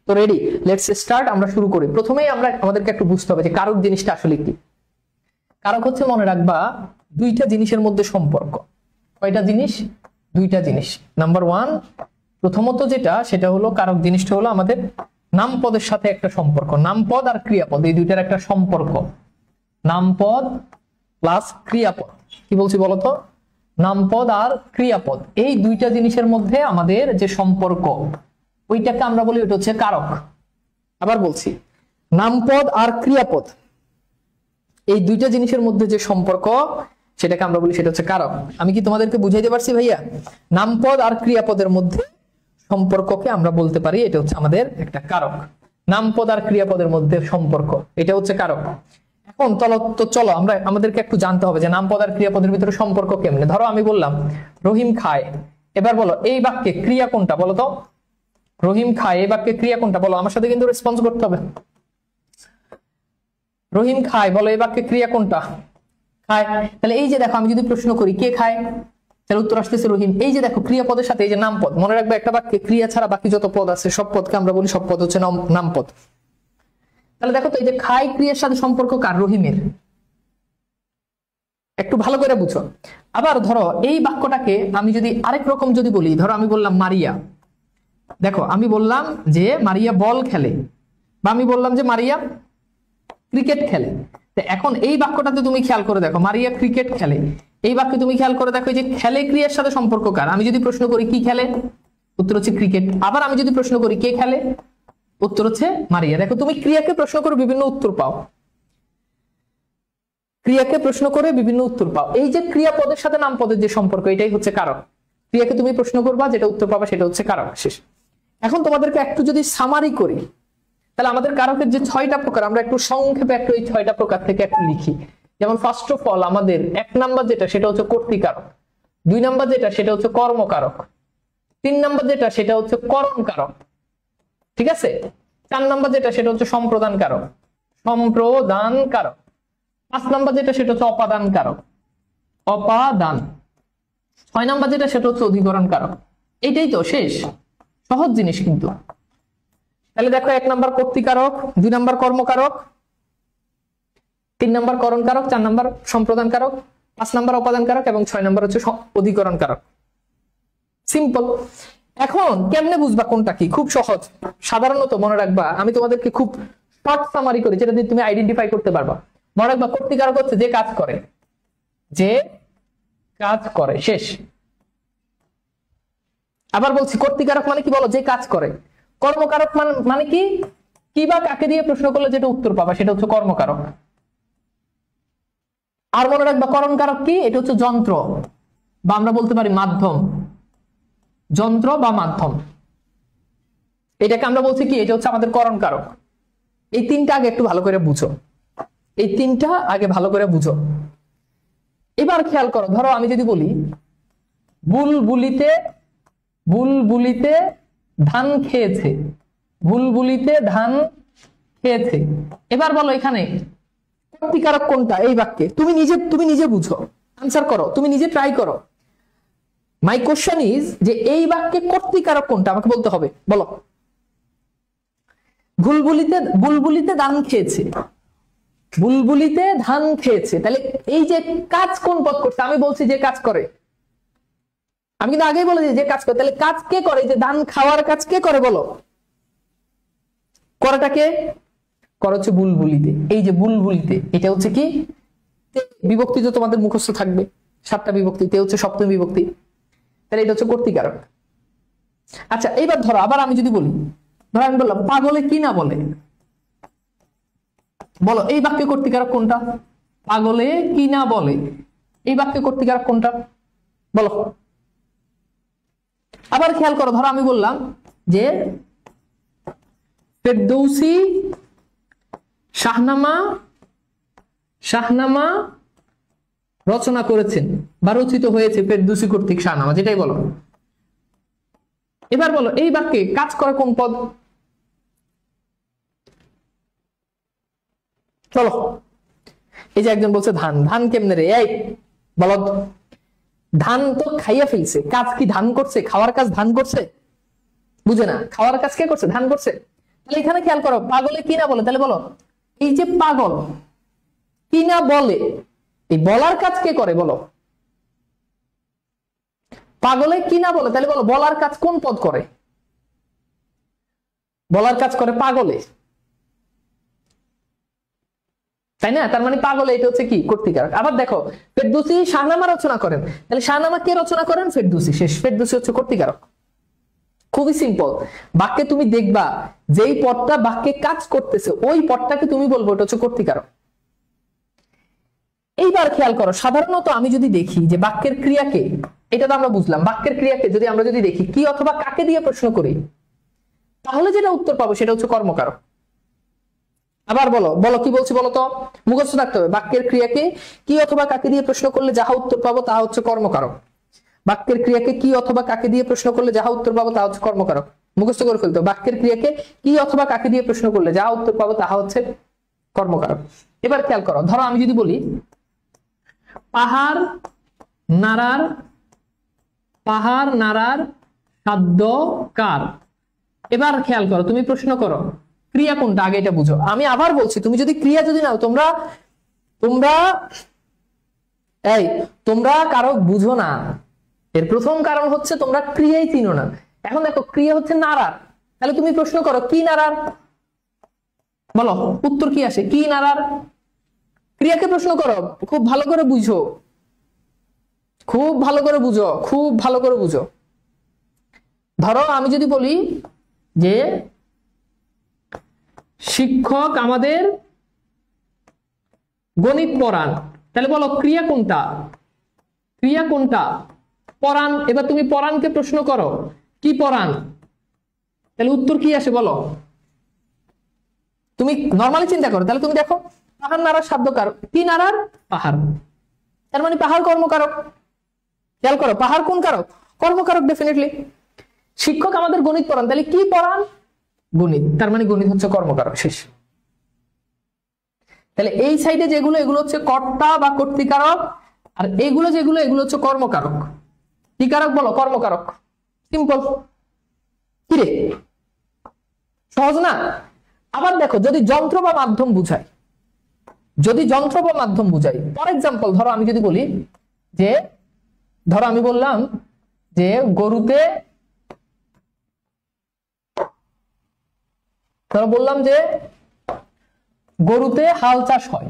তো ready, let's start. আমরা শুরু করি। প্রথমেই আমাদেরকে একটু বুঝতে হবে যে কারক জিনিসটা আসলে কি। কারক হচ্ছে, মনে রাখবা, দুইটা জিনিসের মধ্যে সম্পর্ক। কয়টা জিনিস? দুইটা জিনিস। নাম্বার ওয়ান, প্রথমত যেটা, সেটা হলো কারক জিনিসটা হলো আমাদের নামপদের সাথে একটা সম্পর্ক। নামপদ আর ক্রিয়াপদ, এই দুইটার একটা সম্পর্ক। নামপদ প্লাস ক্রিয়াপদ। কি বলছি বলতো? নামপদ আর ক্রিয়াপদ, এই দুইটা জিনিসের মধ্যে আমাদের যে সম্পর্ক, ওইটাকে আমরা বলি ওটা হচ্ছে কারক। আবার বলছি, নামপদ আর ক্রিয়াপদ, এই দুইটা জিনিসের মধ্যে যে সম্পর্ক, সেটাকে আমরা বলি সেটা হচ্ছে কারক। আমি কি তোমাদেরকে বুঝাইতে পারছি ভাইয়া? নামপদ আর ক্রিয়াপদের মধ্যে সম্পর্ককে আমরা বলতে পারি এটা হচ্ছে আমাদের একটা কারক। নামপদ আর ক্রিয়াপদের মধ্যে সম্পর্ক, এটা হচ্ছে কারক। এখন চলো আমরা আমাদেরকে একটু জানতে হবে যে নামপদ আর ক্রিয়াপদের ভিতরে সম্পর্ক কেমনে। ধরো আমি বললাম রহিম খায়। এবার বলো এই বাক্যে ক্রিয়া কোনটা বলো তো? রহিম খায়, এই বাক্যে ক্রিয়া কোনটা বলো? আমার সাথে কিন্তু রেসপন্স করতে হবে। রহিম খায়, বলো এই বাক্যে ক্রিয়া কোনটা? খায়। তাহলে এই যে দেখো, আমি যদি প্রশ্ন করি কে খায়, তাহলে উত্তর আসতেছে রহিম। এই যে দেখো, ক্রিয়াপদের সাথে এই যে নামপদ, মনে রাখবে একটা বাক্যে ক্রিয়া ছাড়া বাকি যত পদ আছে সব পদকে আমরা বলি, সব পদ হচ্ছে নামপদ। তাহলে দেখো তো, এই যে খায় ক্রিয়ার সাথে সম্পর্ক কার? রহিমের। একটু ভালো করে বুঝো। আবার ধরো এই বাক্যটাকে আমি যদি আরেক রকম যদি বলি, ধরো আমি বললাম মারিয়া। দেখো আমি বললাম যে মারিয়া বল খেলে, বা আমি বললাম যে মারিয়া ক্রিকেট খেলে। এখন এই বাক্যটাতে তুমি খেয়াল করে দেখো, মারিয়া ক্রিকেট খেলে, এই বাক্যে তুমি খেয়াল করে দেখো যে খেলে ক্রিয়ার সাথে সম্পর্ক কার? আমি যদি প্রশ্ন করি কি খেলে, উত্তর হচ্ছে ক্রিকেট। আবার আমি যদি প্রশ্ন করি কে খেলে, উত্তর হচ্ছে মারিয়া। দেখো তুমি ক্রিয়াকে প্রশ্ন করে বিভিন্ন উত্তর পাও, ক্রিয়াকে প্রশ্ন করে বিভিন্ন উত্তর পাও। এই যে ক্রিয়াপদের সাথে নামপদের যে সম্পর্ক, এটাই হচ্ছে কারক। ক্রিয়াকে তুমি প্রশ্ন করবা, যেটা উত্তর পাবা সেটা হচ্ছে কারক। শেষ। এখন তোমাদেরকে একটু যদি সামারি করি, তাহলে আমাদের কারকের যে 6টা প্রকার, আমরা একটু সংক্ষেপে একটু এই 6টা প্রকার থেকে একটু লিখি। যেমন ফার্স্ট অফ অল, আমাদের 1 নাম্বার যেটা সেটা হচ্ছে কর্তৃকারক, 2 নাম্বার যেটা সেটা হচ্ছে কর্মকারক, 3 নাম্বার যেটা সেটা হচ্ছে করণ কারক, ঠিক আছে? 4 নাম্বার যেটা সেটা হচ্ছে সম্প্রদান কারক, 5 নাম্বার যেটা সেটা হচ্ছে অপাদান কারক, 6 নাম্বার যেটা সেটা হচ্ছে অধিকরণ কারক। এইটাই তো, শেষ। সহজ জিনিস কিন্তু। তাহলে দেখো 1 নাম্বার কর্তৃকারক, 2 নাম্বার কর্মকারক, 3 নাম্বার করণ কারক, 4 নাম্বার সম্প্রদান কারক, 5 নাম্বার অপাদান কারক এবং 6 নাম্বার হচ্ছে অধিকরণ কারক। সিম্পল। এখন কেমনে বুঝবা কোনটা কি? খুব সহজ। সাধারণত মনে রাখবা, আমি তোমাদেরকে খুব শর্ট সামারি করি, যেটা দিয়ে তুমি আইডেন্টিফাই করতে পারবা। মনে রাখবা, কর্তৃকারক হচ্ছে যে কাজ করে, যে কাজ করে, শেষ। আবার বলছি, কর্তৃকারক মানে কি বলো? যে কাজ করে। কর্মকারক মানে কি? কি বা কাকে দিয়ে প্রশ্ন করলে যেটা উত্তর পাবা সেটা হচ্ছে কর্মকারক। আর মনে রাখবা, করণ কারক কি? এটা হচ্ছে যন্ত্র, বা আমরা বলতে পারি মাধ্যম। যন্ত্র বা মাধ্যম, এটাকে আমরা বলছি কি? এটা হচ্ছে আমাদের করণ কারক। এই 3টা আগে একটু ভালো করে বুঝো, এই 3টা আগে ভালো করে বুঝো। এবার খেয়াল করো, ধরো আমি যদি বলি বুলবুলিতে ধান খেয়েছে, বুলবুলিতে ধান খেয়েছে। এবার বলো এখানে কর্তৃকারক কোনটা এই বাক্যে? তুমি নিজে বুঝো, আনসার করো, তুমি নিজে ট্রাই করো। মাই কোশ্চেন ইজ যে এই বাক্যে কর্তৃকারক কোনটা আমাকে বলতে হবে। বলো। বুলবুলিতে ধান খেয়েছে, বুলবুলিতে ধান খেয়েছে, তাহলে এই যে কাজ কোন পদ করছে? আমি বলছি যে কাজ করে। আমি কিন্তু আগেই বলেছি যে কাজ করে। তাহলে কাজ কে করে? যে ধান খাওয়ার কাজ কে করে বলো? করাটাকে করে হচ্ছে বুলবুলিতে। এই যে বুলবুলিতে, এটা হচ্ছে কি? বিভক্তি তো তোমাদের মুখস্থ থাকবে, 7টা বিভক্তিতে হচ্ছে সপ্তমী বিভক্তি। তাহলে এটা হচ্ছে কর্তৃকারক। আচ্ছা, এইবার ধরো আবার আমি যদি বলি, ধরো আমি বললাম পাগলে কি না বলে, বলো এই বাক্যে কর্তৃকারক কোনটা? পাগলে কি না বলে, এই বাক্যে কর্তৃকারক কোনটা? বলো। আবার খেয়াল করো, ধরো আমি বললাম যে ফেরদৌসী শাহনামা রচনা করেছেন বা রচিত হয়েছে ফেরদৌসী কর্তৃক শাহনামা, যেটাই বলো। এবার বলো এই বাক্যে কাজ করে কোন পদ? চলো। এই যে একজন বলছে ধান কেমনে রে? এই বলো, ধান তো খাইয়া ফেলছে, কাজ কি ধান করছে? খাওয়ার কাজ ধান করছে? বুঝে না, খাওয়ার কাজ কে করছে? ধান করছে। তাহলে এখানে খেয়াল করো, পাগলে কি না বলে, তাহলে বলো এই যে পাগল কি না বলে, এই বলার কাজ কে করে বলো? পাগলে কি না বলে, তাহলে বলো বলার কাজ কোন পদ করে? বলার কাজ করে পাগলে, তাই না? তার মানে পাগলে এটা হচ্ছে কি কর্তৃকারক। আবার দেখো ফেরদৌসী শাহনামা রচনা করেন, তাহলে শাহনামা কে রচনা করেন? ফেরদৌসী। শেষ, ফেরদৌসী হচ্ছে কর্তৃকারক। খুবই সিম্পল। বাক্যে তুমি দেখবা যেই পদটা বাক্যে কাজ করতেছে ওই পদটাকে তুমি বলবো এটা হচ্ছে কর্তৃকারক। এইবার খেয়াল করো, সাধারণত আমি যদি দেখি যে বাক্যের ক্রিয়াকে, এটা তো আমরা বুঝলাম, বাক্যের ক্রিয়াকে যদি আমরা যদি দেখি কি অথবা কাকে দিয়ে প্রশ্ন করি, তাহলে যেটা উত্তর পাবো সেটা হচ্ছে কর্মকারক। আবার বলো বলো কি বলছি বলো তো, মুখস্থ রাখতে হবে। বাক্যের ক্রিয়াকে কি অথবা কাকে দিয়ে প্রশ্ন করলে যাহা উত্তর পাবো তাহা হচ্ছে কর্মকারক। বাক্যের ক্রিয়াকে কি অথবা কাকে দিয়ে প্রশ্ন করলে যাহা উত্তর পাবো তাহা হচ্ছে কর্মকারক। মুখস্থ করে ফেলতে হবে, বাক্যের ক্রিয়াকে কি অথবা কাকে দিয়ে প্রশ্ন করলে যাহা উত্তর পাবো তাহা হচ্ছে কর্মকারক। এবার খেয়াল করো, ধরো আমি যদি বলি পাহাড় নাড়ার সাধ্য কার। এবার খেয়াল করো, তুমি প্রশ্ন করো ক্রিয়া কোনটা, আগে এটা বুঝো। আমি আবার বলছি, তুমি যদি ক্রিয়া যদি নাও, তোমরা কারক বুঝো না। এর প্রথম কারণ হচ্ছে তোমরা ক্রিয়াই চিনো না। এখন দেখো ক্রিয়া হচ্ছে নাড়ার, তাহলে তুমি প্রশ্ন করো কি নাড়ার, বলো উত্তর কি আসে? কি নাড়ার। ক্রিয়াকে প্রশ্ন করো, খুব ভালো করে বুঝো, খুব ভালো করে বুঝো, খুব ভালো করে বুঝো। ধরো আমি যদি বলি যে শিক্ষক আমাদের গণিত পড়ান, তাহলে বলো ক্রিয়া কোনটা? ক্রিয়া কোনটা? পড়ান। এবার তুমি পড়ানকে প্রশ্ন করো কি পড়ান, তাহলে উত্তর কি আসে বলো? তুমি নরমালি চিন্তা করো, তাহলে তুমি দেখো পাহাড় নাড়ার শব্দ কারক, কি নাড়ার? পাহাড়। তার মানে পাহাড় কর্মকারক। খেয়াল করো পাহাড় কোন কারক? কর্মকারক ডেফিনেটলি। শিক্ষক আমাদের গণিত পড়ান, তাহলে কি পড়ান? গণিত। তার মানে গণিত হচ্ছে কর্মকারক। শেষ। তাহলে এই সাইডে যেগুলো এগুলো হচ্ছে কর্তা বা কর্তৃকারক, আর এগুলো যেগুলো এগুলো হচ্ছে কর্মকারক। কি কারক বলো? কর্মকারক। সিম্পল। কি রে, সহজ না? আবার দেখো যদি যন্ত্র বা মাধ্যম বুঝায়, যদি যন্ত্র বা মাধ্যম বুঝাই, ফর এক্সাম্পল ধরো আমি যদি বলি যে, ধরো আমি বললাম যে গরুতে, ধরো বললাম যে গরুতে হাল চাষ হয়,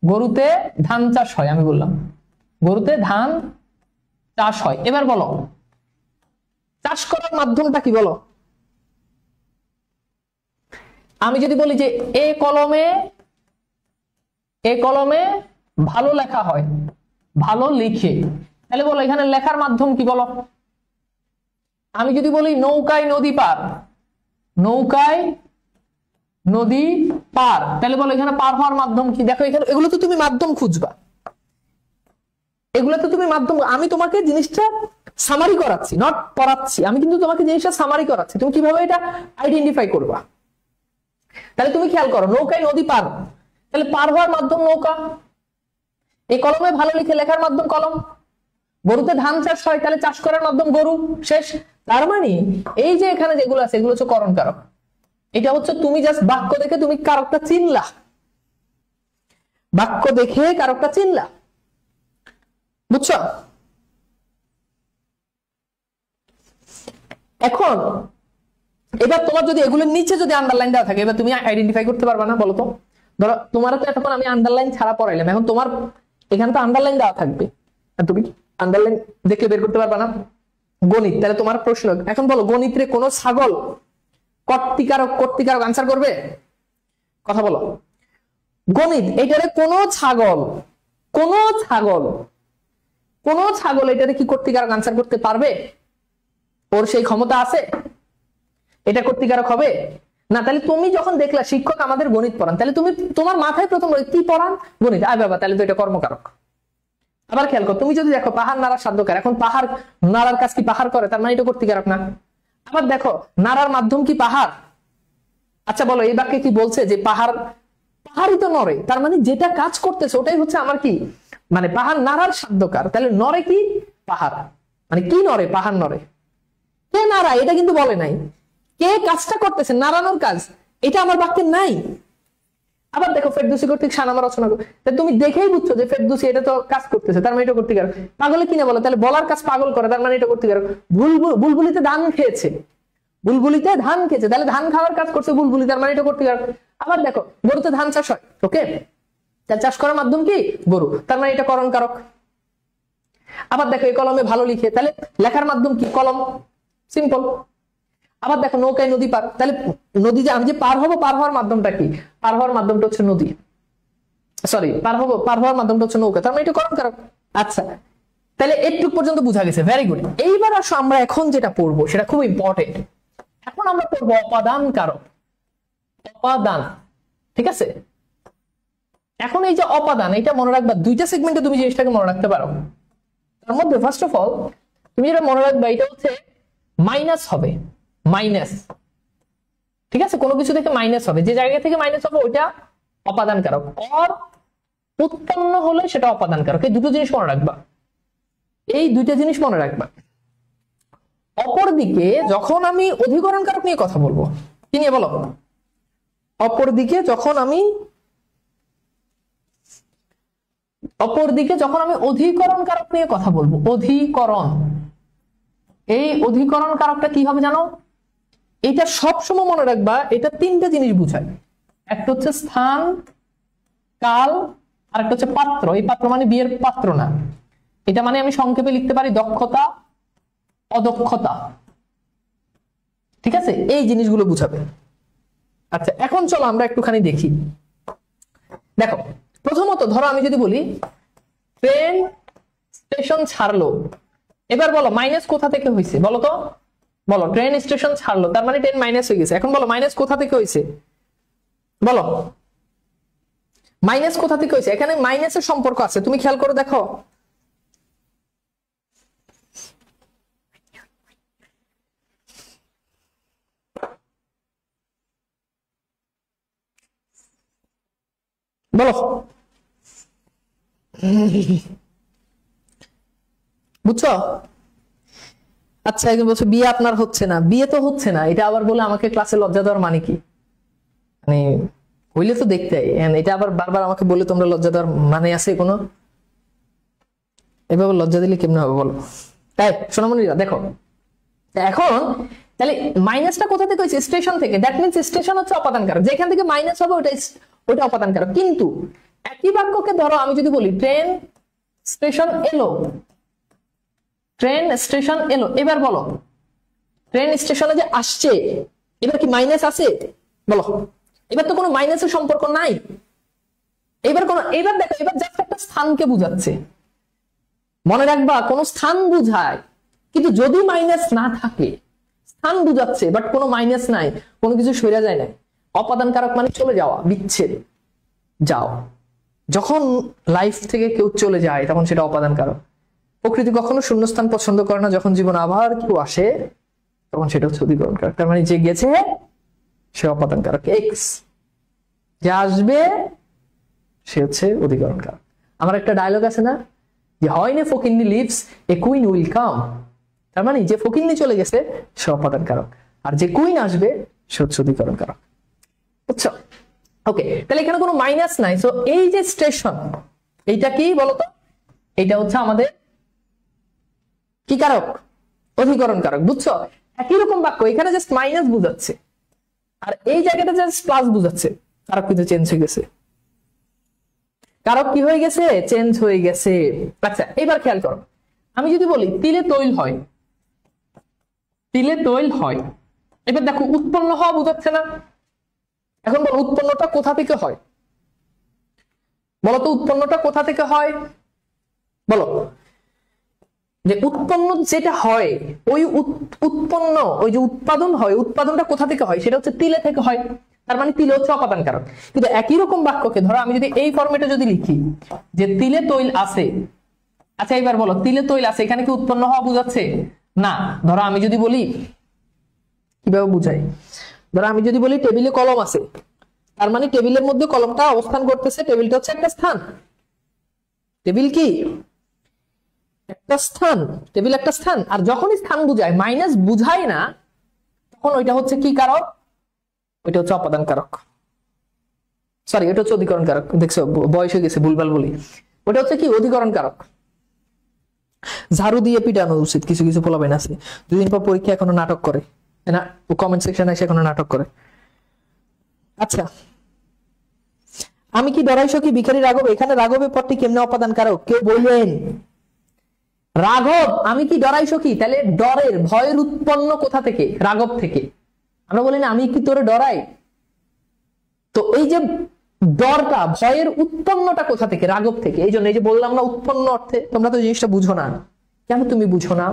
গরুতে ধান চাষ হয়। আমি বললাম গরুতে ধান চাষ হয়। এবার বলো চাষ করার মাধ্যমটা কি বলো? আমি যদি বলি যে এ কলমে ভালো লেখা হয়, ভালো লিখে, তাহলে বলো এখানে লেখার মাধ্যম কি বলো? আমি যদি বলি নৌকায় নদী পার, নৌকায় নদী পার, তাহলে বলো এখানে পার হওয়ার মাধ্যম কি? দেখো এখানে এগুলো তো তুমি মাধ্যম খুঁজবা, এগুলো তো তুমি মাধ্যম। আমি তোমাকে জিনিসটা সামারি করাচ্ছি, নট পড়াচ্ছি, আমি কিন্তু তোমাকে জিনিসটা সামারি করাচ্ছি। তুমি কিভাবে এটা আইডেন্টিফাই করবা? তাহলে তুমি খেয়াল করো নৌকায় নদী পার, তাহলে পার হওয়ার মাধ্যম নৌকা। এই কলমে ভালো লিখে লেখার মাধ্যম কলম। গরুতে ধান চাষ হয়, তাহলে চাষ করার মাধ্যম গরু। শেষ। তার মানে এই যে এখানে যেগুলো আছে এগুলো হচ্ছে করণ কারক। এটা হচ্ছে তুমি জাস্ট বাক্য দেখে তুমি কারকটা চিনলা, বাক্য দেখে কারকটা চিনলা, বুঝছো? এখন এবার তোমার যদি এগুলোর নিচে যদি আন্ডারলাইন দেওয়া থাকে, এবার তুমি আইডেন্টিফাই করতে পারবা না? বলো তো, ধরো তোমার তো এতক্ষণ আমি আন্ডারলাইন ছাড়া পড়াইলাম, এখন তোমার এখানে তো আন্ডারলাইন দেওয়া থাকবে, তুমি আন্ডারলাইন দেখলে বের করতে পারবা না? গণিত, তাহলে তোমার প্রশ্ন এখন বলো গণিতে কোন ছাগল কর্তৃকারক আনসার করবে? কথা বলো। গণিত এটারে কোন ছাগল এটারে কি কর্তৃকারক আনসার করতে পারবে? ওর সেই ক্ষমতা আছে? এটা কর্তৃকারক হবে না। তাহলে তুমি যখন দেখলা শিক্ষক আমাদের গণিত পড়ান, তাহলে তুমি তোমার মাথায় প্রথম কি পড়ান? গণিত। আয় বাবা, তাহলে তো এটা কর্মকারক। আবার খেয়াল করো, তুমি যদি দেখো পাহাড় নাড়ার সাধ্যকার, এখন পাহাড় নাড়ার কাজ কি পাহাড় করে? তার মানে এটা কর্তৃকারক না। আবার দেখো নাড়ার মাধ্যম কি পাহাড়? আচ্ছা বলো এই বাক্যে কি বলছে যে পাহাড়ই তো নড়ে, তার মানে যেটা কাজ করতেছে ওটাই হচ্ছে আমার কি, মানে পাহাড় নাড়ার সাধ্যকার। তাহলে নড়ে কি? পাহাড়। মানে কি নড়ে? পাহাড় নড়ে। কে নাড়ায় এটা কিন্তু বলে নাই, কে কাজটা করতেছে, নাড়ানোর কাজ, এটা আমার বাক্যে নাই। আবার দেখো ফেরদৌসী কর্তৃক শাহনামা রচনা করো, তুমি দেখেই বুঝছো যে ফেরদৌসী এটা তো কাজ করতেছে, তার মানে এটা করতে পারো। পাগলে কিনা বলো, তাহলে বলার কাজ পাগল করে, তার মানে এটা করতে পারো। বুলবুলিতে ধান খেয়েছে, বুলবুলিতে ধান খেয়েছে, তাহলে ধান খাওয়ার কাজ করছে বুলবুলি, তার মানে এটা করতে পারো। আবার দেখো গরুতে ধান চাষ হয়, ওকে, তার চাষ করার মাধ্যম কি গরু, তার মানে এটা করণ কারক। আবার দেখো এই কলমে ভালো লিখে, তাহলে লেখার মাধ্যম কি কলম, সিম্পল। আবার দেখো নৌকায় নদী পার, তাহলে নদী যে আমি যে পার হবো, পার হওয়ার মাধ্যমটা কি, পার হওয়ার মাধ্যমটা হচ্ছে নদী, সরি পার হওয়ার মাধ্যমটা হচ্ছে নৌকা, তার মানে এটা করণ কারক। আচ্ছা, তাহলে একটু পর্যন্ত বোঝা গেছে, ভেরি গুড। এইবার আসো আমরা এখন যেটা পড়বো সেটা খুব ইম্পর্টেন্ট। এখন আমরা পড়বো অপাদান কারক, অপাদান, ঠিক আছে। এখন এই যে অপাদান, এটা মনে রাখবা, দুইটা সেগমেন্টে তুমি জিনিসটাকে মনে রাখতে পারো। তার মধ্যে ফার্স্ট অফ অল তুমি যেটা মনে রাখবা, এটা হচ্ছে মাইনাস হবে, মাইনাস, ঠিক আছে, কোনো কিছু থেকে মাইনাস হবে, যে জায়গা থেকে মাইনাস হবে ওইটা অপাদান কারক, অর উৎপন্ন হলে সেটা অপাদান কারক। এই দুটো জিনিস মনে রাখবা, এই দুইটা জিনিস মনে রাখবা। অপরদিকে যখন আমি অধিকরণ কারক নিয়ে কথা বলবো, কি নিয়ে বলো, অপরদিকে যখন আমি অধিকরণ কারক নিয়ে কথা বলবো, অধিকরণ, এই অধিকরণ কারকটা কি হবে জানো, এটা সবসময় মনে রাখবা, এটা তিনটা জিনিস বুঝায়। একটা হচ্ছে স্থান, কাল, আর একটা হচ্ছে পাত্র। এই পাত্র মানে বিয়ের পাত্র না, এটা মানে আমি সংক্ষেপে লিখতে পারি দক্ষতা, অদক্ষতা, ঠিক আছে, এই জিনিসগুলো বুঝাবে। আচ্ছা এখন চলো আমরা একটুখানি দেখি। দেখো প্রথমত ধরো আমি যদি বলি ট্রেন স্টেশন ছাড়লো, এবার বলো মাইনাস কোথা থেকে হয়েছে, বলো তো, বলো ট্রেন স্টেশন ছাড়লো, তার মানে ট্রেন মাইনাস হয়ে গেছে। এখন বলো মাইনাস কোথা থেকে হয়েছে, বলো মাইনাস কোথা থেকে হয়েছে। এখানে মাইনাসের সম্পর্ক আছে, তুমি খেয়াল করে দেখো। বলো বুঝছো? আচ্ছা একজন বলছো বিয়ে আপনার হচ্ছে না, বিয়ে তো হচ্ছে না, এটা আবার বলে আমাকে ক্লাসে লজ্জা দেওয়ার মানে কি, মানে হইলে তো দেখতে, এটা আবার বারবার আমাকে বলে তোমরা লজ্জা দেওয়ার মানে আছে কোনো, এভাবে লজ্জা দিলে কেমনে হবে বলো। তাই সোনামণিরা দেখো, এখন তাহলে মাইনাসটা কোথা থেকে হয়েছে, স্টেশন থেকে, দ্যাট মিনস স্টেশন হচ্ছে অপাদান কারক, যেখান থেকে মাইনাস হবে ওটা অপাদান কারক। কিন্তু একই বাক্যকে ধরো আমি যদি বলি ট্রেন স্টেশন এলো, ট্রেন স্টেশন এলো, এবার বলো ট্রেন স্টেশনে যে আসছে, এবার কি মাইনাস আছে, বলো, এবার তো কোনো মাইনাসের সম্পর্ক নাই। এবার দেখো, এবার জাস্ট একটা স্থানকে বুঝাচ্ছে, মনে রাখবা কোন স্থান বুঝায়, কিন্তু যদি মাইনাস না থাকে, স্থান বুঝাচ্ছে বাট কোনো মাইনাস নাই, কোনো কিছু সরে যায় না, অপাদান কারক মানে চলে যাওয়া, বিচ্ছেদ, যাও। যখন লাইফ থেকে কেউ চলে যায় তখন সেটা অপাদান কারক। প্রকৃতি কখনো শূন্যস্থান পছন্দ করে না, যখন জীবন আবার কেউ আসে তখন সেটা হচ্ছে অধিকরণ কারক। তার মানে যে গেছে সে অপাদান কারক, এক্স, যে আসবে সে হচ্ছে অধিকরণ কারক। আমার একটা ডায়লগ আছে না, যে হয়নি ফকিন্নি leaves a queen will come, তার মানে যে ফকিন্নি চলে গেছে সে অপাদান কারক, আর যে কুইন আসবে সে হচ্ছে অধিকরণ কারক, বুঝছো? ওকে, তাহলে এখানে কোনো মাইনাস নাই। সো এই যে স্টেশন, এইটা কি বলতো, এটা হচ্ছে আমাদের কি কারক, অধিকরণ কারক, বুঝছো? একই রকম বাক্য, এখানে জাস্ট মাইনাস বুঝাচ্ছে আর এই জায়গাটা জাস্ট প্লাস বুঝাচ্ছে, কারক কিন্তু চেঞ্জ হয়ে গেছে, কারক কি হয়ে গেছে, চেঞ্জ হয়ে গেছে। আচ্ছা এবার খেয়াল করো, আমি যদি বলি তিলে তৈল হয়, তিলে তৈল হয়, এবার দেখো উৎপন্ন হওয়া বুঝাচ্ছে না। এখন বলো উৎপন্নটা কোথা থেকে হয়, বলতো উৎপন্নটা কোথা থেকে হয়, বলো, যে উৎপন্ন যেটা হয়, ওই উৎপন্ন, ওই যে উৎপাদন হয়, উৎপাদনটা কোথা থেকে হয়, সেটা হচ্ছে তিলে থেকে হয়, তার মানে তিলে হচ্ছে অপাদান কারক। কিন্তু একই রকম বাক্যকে ধরো আমি যদি এই ফরম্যাটে যদি লিখি যে তিলে তৈল আছে, আচ্ছা এবার বলো তিলে তৈল আছে, এখানে কি উৎপন্ন হওয়া বুঝাচ্ছে না। ধরো আমি যদি বলি, কিভাবে বুঝাই, ধরো আমি যদি বলি টেবিলে কলম আছে, তার মানে টেবিলের মধ্যে কলমটা অবস্থান করতেছে, টেবিলটা হচ্ছে একটা স্থান, টেবিল কি একটা স্থান, টেবিল একটা স্থান। আর যখনই স্থান বুঝায়, মাইনাস বুঝায় না, তখন ওইটা হচ্ছে কি কারক? ওইটা হচ্ছে অপাদান কারক, সরি এটা হচ্ছে অধিকরণ কারক। দেখছো বয়স হয়ে গেছে, ভুলভাল বলি। ওটা হচ্ছে কি অধিকরণ কারক। ঝাড়ু দিয়ে পিটানো উচিত, কিছু কিছু পোলাপাইন আছে 2 দিন পর পরীক্ষা এখনো নাটক করে না, কমেন্ট সেকশনে এসে এখনো নাটক করে। আচ্ছা, আমি কি ডরাই সখী ভিখারি রাঘব, এখানে রাঘবের পদটি কেমনে অপাদান কারক কেউ বললেন? রাঘব আমি কি ডরাই সখী, তাহলে ডরের ভয়ের উৎপন্ন কোথা থেকে? রাঘব থেকে। আমরা বলি না আমি কি তোরে ডরাই, তো এই যে ডরটা ভয়ের উৎপন্নটা কোথা থেকে? রাঘব থেকে। এই জন্য এই যে বললাম না উৎপন্ন অর্থে, তোমরা তো জিনিসটা বুঝো না। কেন তুমি বুঝো না?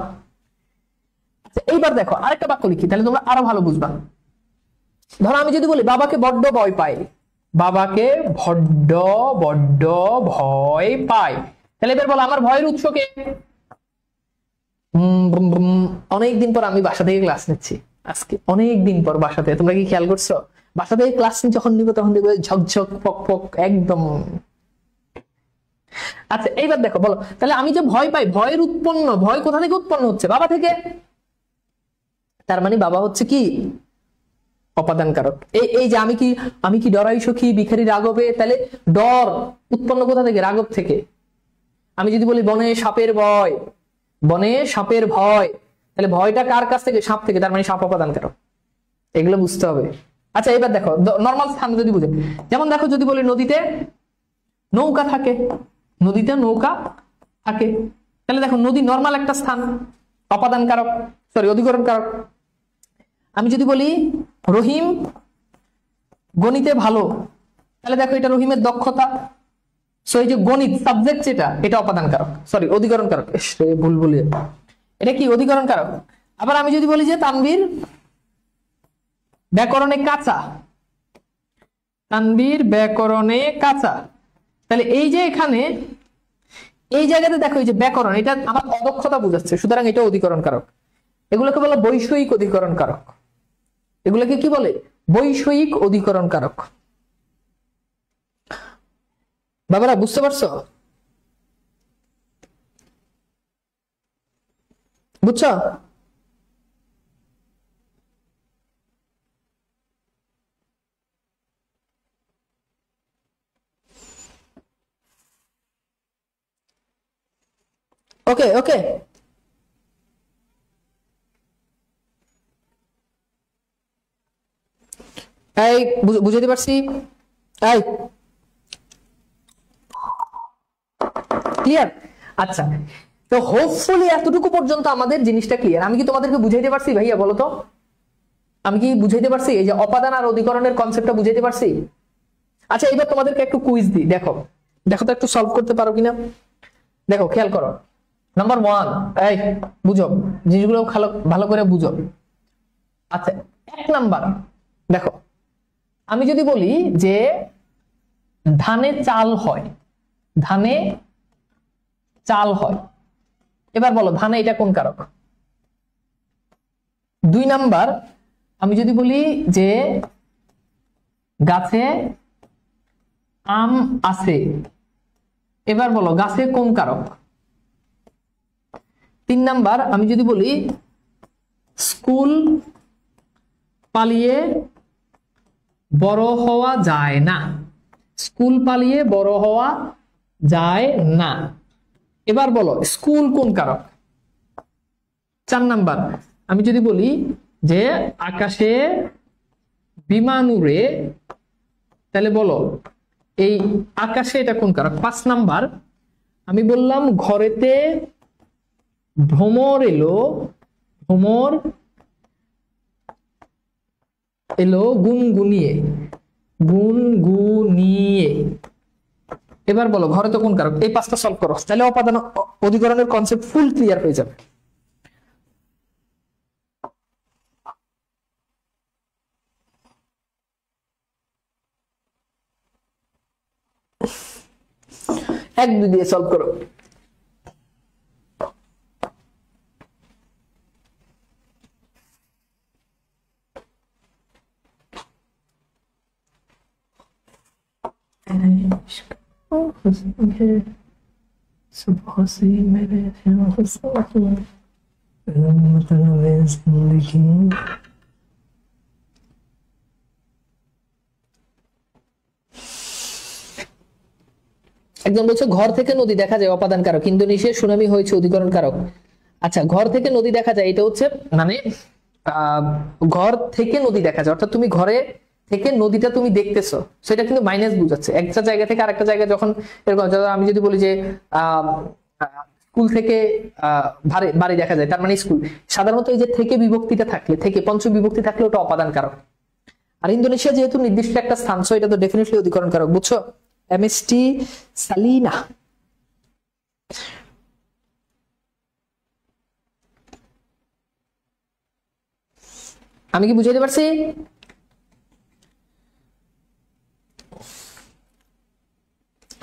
আচ্ছা এইবার দেখো আরেকটা বাক্য লিখি, তাহলে তোমরা আরো ভালো বুঝবা। ধরো আমি যদি বলি বাবাকে বড্ড ভয় পাই, বাবাকে বড্ড ভয় পাই, তাহলে এবার বলো আমার ভয়ের উৎস কে? অনেকদিন পর আমি বাসা থেকে ক্লাস নিচ্ছি, আজকে অনেকদিন পর বাসা থেকে, তোমরা কি খেয়াল করছো? বাসা থেকে ক্লাস যখন নিব তখন দেখবে ঝকঝক পক পক একদম। আচ্ছা এইবার দেখো বলো, তাহলে আমি যে ভয় পাই, ভয়ের উৎপন্ন, ভয় কোথা থেকে উৎপন্ন হচ্ছে? বাবা থেকে। তার মানে বাবা হচ্ছে কি অপাদান কারক। এই যে আমি কি ডরাই সখী ভিখারি রাঘবে, তাহলে ডর উৎপন্ন কোথা থেকে? রাঘব থেকে। আমি যদি বলি বনে সাপের ভয়, বনে সাপের ভয়, তাহলে ভয়টা কার কাছ থেকে? সাপ থেকে, তার মানে সাপ অপাদান কারক। এগুলো বুঝতে হবে। আচ্ছা এবার দেখো নর্মাল স্থান যদি বুঝে, যেমন দেখো যদি বলি নদীতে নৌকা থাকে, নদীতে নৌকা থাকে, তাহলে দেখো নদী নর্মাল একটা স্থান, অপাদান কারক, সরি অধিকরণ কারক। আমি যদি বলি রহিম গণিতে ভালো, তাহলে দেখো এটা রহিমের দক্ষতা, সো এই যে গণিত সাবজেক্ট যেটা, এটা অপাদান কারক, সরি অধিকরণ কারক। ভুল বলি, এটা কি অধিকরণ কারক। আবার আমি যদি বলি যে তানভীর ব্যাকরণে কাঁচা, তানভীর ব্যাকরণে কাঁচা, তাহলে এই যে এখানে এই জায়গাতে দেখো এই যে ব্যাকরণ, এটা আমার অদক্ষতা বোঝাচ্ছে, সুতরাং এটা অধিকরণ কারক। এগুলোকে বলে বৈষয়িক অধিকরণ কারক। এগুলোকে কি বলে? বৈষয়িক অধিকরণ কারক। বাবারা বুঝতে পারছো? বুঝছো? ওকে ওকে, এই বুঝাতে পারছি? এই ক্লিয়ার? আচ্ছা, তো হোপফুলি এতটুকু পর্যন্ত আমাদের জিনিসটা ক্লিয়ার। আমি কি তোমাদেরকে বুঝাইতে পারছি ভাইয়া? বলো তো, আমি কি বুঝাইতে পারছি? এই যে অপাদান আর অধিকরণের কনসেপ্টটা বুঝাইতে পারছি? আচ্ছা এবার তোমাদেরকে একটু কুইজ দিই, দেখো দেখো তো একটু সলভ করতে পারো কিনা। দেখো খেয়াল করো, নাম্বার 1, এই বুঝো জিনিসগুলো ভালো করে বুঝো। আচ্ছা 1 নাম্বার দেখো, আমি যদি বলি যে ধানে চাল হয়, ধানে চাল হয়, এবার বলো ধানে এটা কোন কারক? 2 নাম্বার, আমি যদি বলি যে গাছে আম আছে, এবার বলো গাছে কোন কারক? 3 নাম্বার, আমি যদি বলি স্কুল পালিয়ে বড় হওয়া যায় না, স্কুল পালিয়ে বড় হওয়া যায় না, এবার বলো স্কুল কোন কারক? 4 নাম্বার, আমি যদি বলি যে আকাশে বিমান উড়ে, তাহলে বলো এই আকাশে এটা কোন কারক? 5 নাম্বার, আমি বললাম ঘরেতে ভ্রমর এলো, ভ্রমর এলো গুনগুনিয়ে, গুনগুনিয়ে, এবার বলো ঘরে তো কোন কারক? এই 5টা সলভ করো, তাহলে অপাদান অধিকরণের কনসেপ্ট ফুল ক্লিয়ার হয়ে যাবে। এক দুই দিয়ে সলভ করো। सुबह से मेरे जिंदगी একজন বলছে ঘর থেকে নদী দেখা যায় অপাদান কারক, ইন্দোনেশিয়ার সুনামি হয়েছে অধিকরণ কারক। আচ্ছা, ঘর থেকে নদী দেখা যায় এটা হচ্ছে মানে ঘর থেকে নদী দেখা যায়, অর্থাৎ তুমি ঘরে থেকে নদীটা তুমি দেখতেছো, সেটা কিন্তু মাইনাস বুঝাচ্ছে। একটা জায়গা থেকে আরেকটা জায়গায় যখন এরকম, আমি যদি বলি যে স্কুল থেকে বাড়ি দেখা যায়, তার মানে স্কুল। সাধারণত এই যে থেকে বিভক্তিটা থাকলে, থেকে পঞ্চম বিভক্তি থাকলে ওটা অপাদান কারক। আর ইন্দোনেশিয়া যেহেতু নির্দিষ্ট একটা স্থান, সো এটা তো ডেফিনেটলি অধিকরণ কারক, বুঝছো? MST Salina. আমি কি বুঝাইতে পারছি?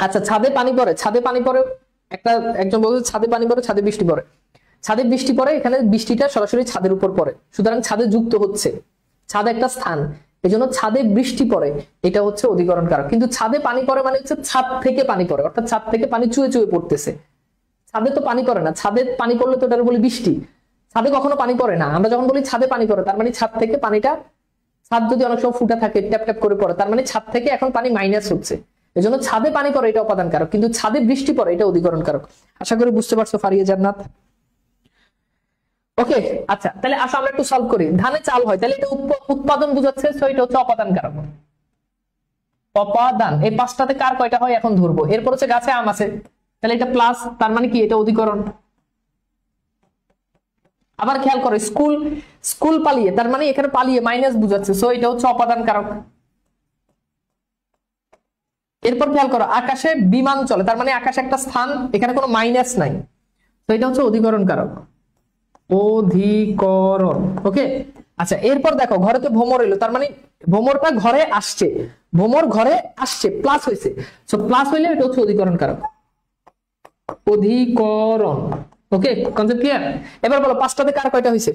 আচ্ছা, ছাদে পানি পড়ে, ছাদে পানি পড়ে, একজন বলছে ছাদে পানি পড়ে, ছাদে বৃষ্টি পড়ে। ছাদে বৃষ্টি পড়ে, এখানে বৃষ্টিটা সরাসরি ছাদের উপর পড়ে, সুতরাং ছাদে যুক্ত হচ্ছে। ছাদ একটা স্থান, এই জন্য ছাদে বৃষ্টি পড়ে, এটা হচ্ছে অধিকরণ কারক। কিন্তু ছাদে পানি পড়ে মানে হচ্ছে ছাদ থেকে পানি পড়ে, অর্থাৎ ছাদ থেকে পানি চুয়ে চুয়ে পড়তেছে। ছাদে তো পানি পড়ে না, ছাদে পানি পড়লে তো ওটার বলি বৃষ্টি। ছাদে কখনো পানি পড়ে না। আমরা যখন বলি ছাদে পানি পড়ে, তার মানে ছাদ থেকে পানিটা, ছাদ যদি অনেক সময় ফুটা থাকে, ট্যাপ ট্যাপ করে পড়ে, তার মানে ছাদ থেকে এখন পানি মাইনাস হচ্ছে। এই জন্য ছাদে পানি পড়ে এটা অপাদান কারক, কিন্তু ছাদে বৃষ্টি পড়ে এটা অধিকরণ কারক। আশা করি বুঝতে পারছো ফারিয়া জান্নাত। ওকে, আচ্ছা, তাহলে আসো আমরা একটু সলভ করি। ধানে চাল হয়, তাহলে এটা উৎপাদন বুঝাচ্ছে, সো এটা হচ্ছে অপাদান কারক। অপাদান, এই পাঁচটাতে কার কয়টা হয় এখন ধরবো। এরপর হচ্ছে গাছে আম আছে, তাহলে এটা প্লাস, তার মানে কি এটা অধিকরণ। আবার খেয়াল করো, স্কুল পালিয়ে, তার মানে এখানে পালিয়ে মাইনাস বুঝাচ্ছে, সো এটা হচ্ছে অপাদান কারক। এরপর খেয়াল করো, আকাশে বিমান চলে, তার মানে আকাশ একটা স্থান, এখানে কোনো মাইনাস নাই, তো এটা হচ্ছে অধিকরণ কারক। অধিকরণ, ওকে। আচ্ছা, এরপর দেখো ঘরেতে ভ্রমর এলো, তার মানে ভ্রমরটা ঘরে আসছে, ভ্রমর ঘরে আসছে, প্লাস হয়েছে, সো প্লাস হইলে এটা হচ্ছে অধিকরণ কারক। অধিকরণ, ওকে, কনসেপ্ট ক্লিয়ার? এবার বলো পাঁচটাতে কার কয়টা হয়েছে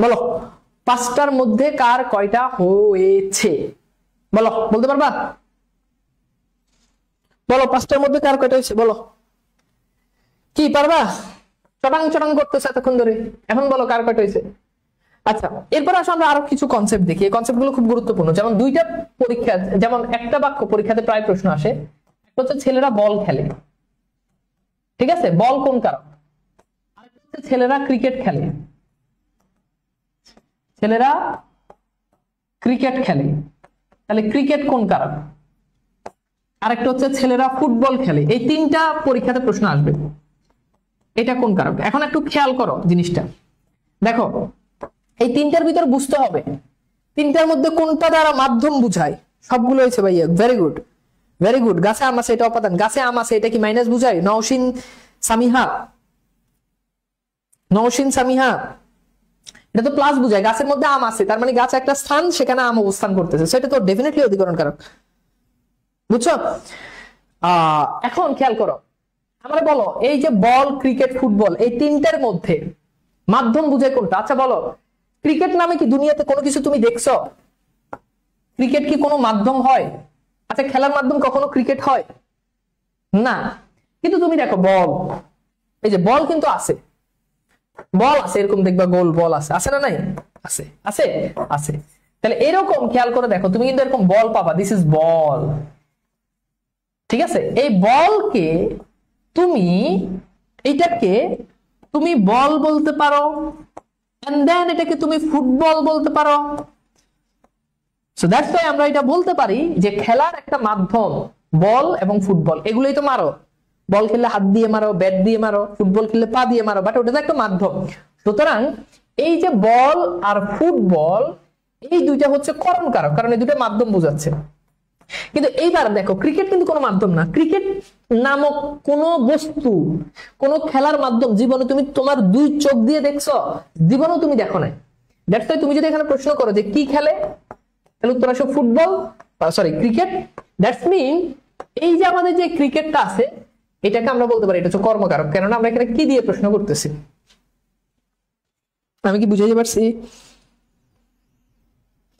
বলো, পাঁচটার মধ্যে কার কয়টা হয়েছে বলো, বলতে পারবা? বলো পাঁচটার মধ্যে কার কয়টা হয়েছে বলো, কি পারবা? চটাং চটাং করতেছে এতক্ষণ ধরে, এখন বলো কার কয়টা হয়েছে। আচ্ছা, এরপর আসলে আমরা আরো কিছু কনসেপ্ট দেখি, এই কনসেপ্ট গুলো খুব গুরুত্বপূর্ণ। যেমন দুইটা পরীক্ষা, যেমন একটা বাক্য পরীক্ষাতে প্রায় প্রশ্ন আসে, একটা হচ্ছে ছেলেরা বল খেলে, ঠিক আছে, বল কোন কারক? আরেকটা হচ্ছে ছেলেরা ক্রিকেট খেলে, ছেলেরা ক্রিকেট খেলে, তাহলে ক্রিকেট কোন কারক? আরেকটা হচ্ছে ছেলেরা ফুটবল খেলে। এই তিনটা পরীক্ষাতে প্রশ্ন আসবে, এটা কোন কারক? এখন একটু খেয়াল করো জিনিসটা, দেখো এই তিনটার ভিতর বুঝতে হবে তিনটার মধ্যে কোনটা দ্বারা মাধ্যম বুঝায়। সবগুলো হয়েছে ভাইয়া, ভেরি গুড ভেরি গুড। গাছে আম আছে, এটা অপাদান। গাছে আম আছে, এটা কি মাইনাস বুঝায়? নওশিন সামিহা, নওশিন সামিহা, এটা তো প্লাস বুঝায়। গাছের মধ্যে আম আছে, তার মানে গাছ একটা স্থান, সেখানে আম অবস্থান করতেছে, সেটা তো ডেফিনেটলি অধিকরণ কারক, বুঝছো? এখন খেয়াল করো, আমরা বলো এই যে বল, ক্রিকেট, ফুটবল, এই তিনটার মধ্যে মাধ্যম বুঝায় কোনটা? আচ্ছা বলো, ক্রিকেট নামে কি দুনিয়াতে কোনো কিছু তুমি দেখছো? ক্রিকেট কি কোনো মাধ্যম হয়? আচ্ছা, খেলার মাধ্যম কখনো ক্রিকেট হয় না, কিন্তু তুমি দেখো বল, এই যে বল কিন্তু আছে, বল আছে, এরকম দেখবা গোল বল আছে, আছে না নাই? আছে, আছে, আছে। তাহলে এরকম খেয়াল করে দেখো, তুমি কিন্তু এরকম বল পাবা, দিস ইজ বল, ঠিক আছে? এই বলকে তুমি, এইটাকে তুমি বল বলতে পারো, এন্ড দেন এটাকে তুমি ফুটবল বলতে পারো। সো দ্যাটস ওয়াই আমরা এটা বলতে পারি যে খেলার একটা মাধ্যম বল এবং ফুটবল, এগুলোই তো মারো, বল খেললে হাত দিয়ে মারো, ব্যাট দিয়ে মারো, ফুটবল খেললে পা দিয়ে মারো, বাট ওটা তো একটা মাধ্যম। সুতরাং এই যে বল আর ফুটবল, এই দুইটা হচ্ছে করণ কারক, কারণ এই দুটো মাধ্যম বোঝাচ্ছে। কিন্তু এইবার দেখো, ক্রিকেট কিন্তু কোনো মাধ্যম না। ক্রিকেট নামক কোন বস্তু, কোন খেলার মাধ্যম জীবনে তুমি তোমার দুই চোখ দিয়ে দেখছো? জীবনেও তুমি দেখো নাই। দ্যাটস ওয়াই তুমি যদি এখানে প্রশ্ন করো যে কি খেলে, তাহলে উত্তর আসবে football, sorry cricket. That's mean এই যে আমাদের যে ক্রিকেটটা আছে, এটাকে আমরা বলতে পারি এটা হচ্ছে কর্মকারক, কেননা আমরা এখানে কি দিয়ে প্রশ্ন করতেছি। আমি কি বুঝাইতে পারছি?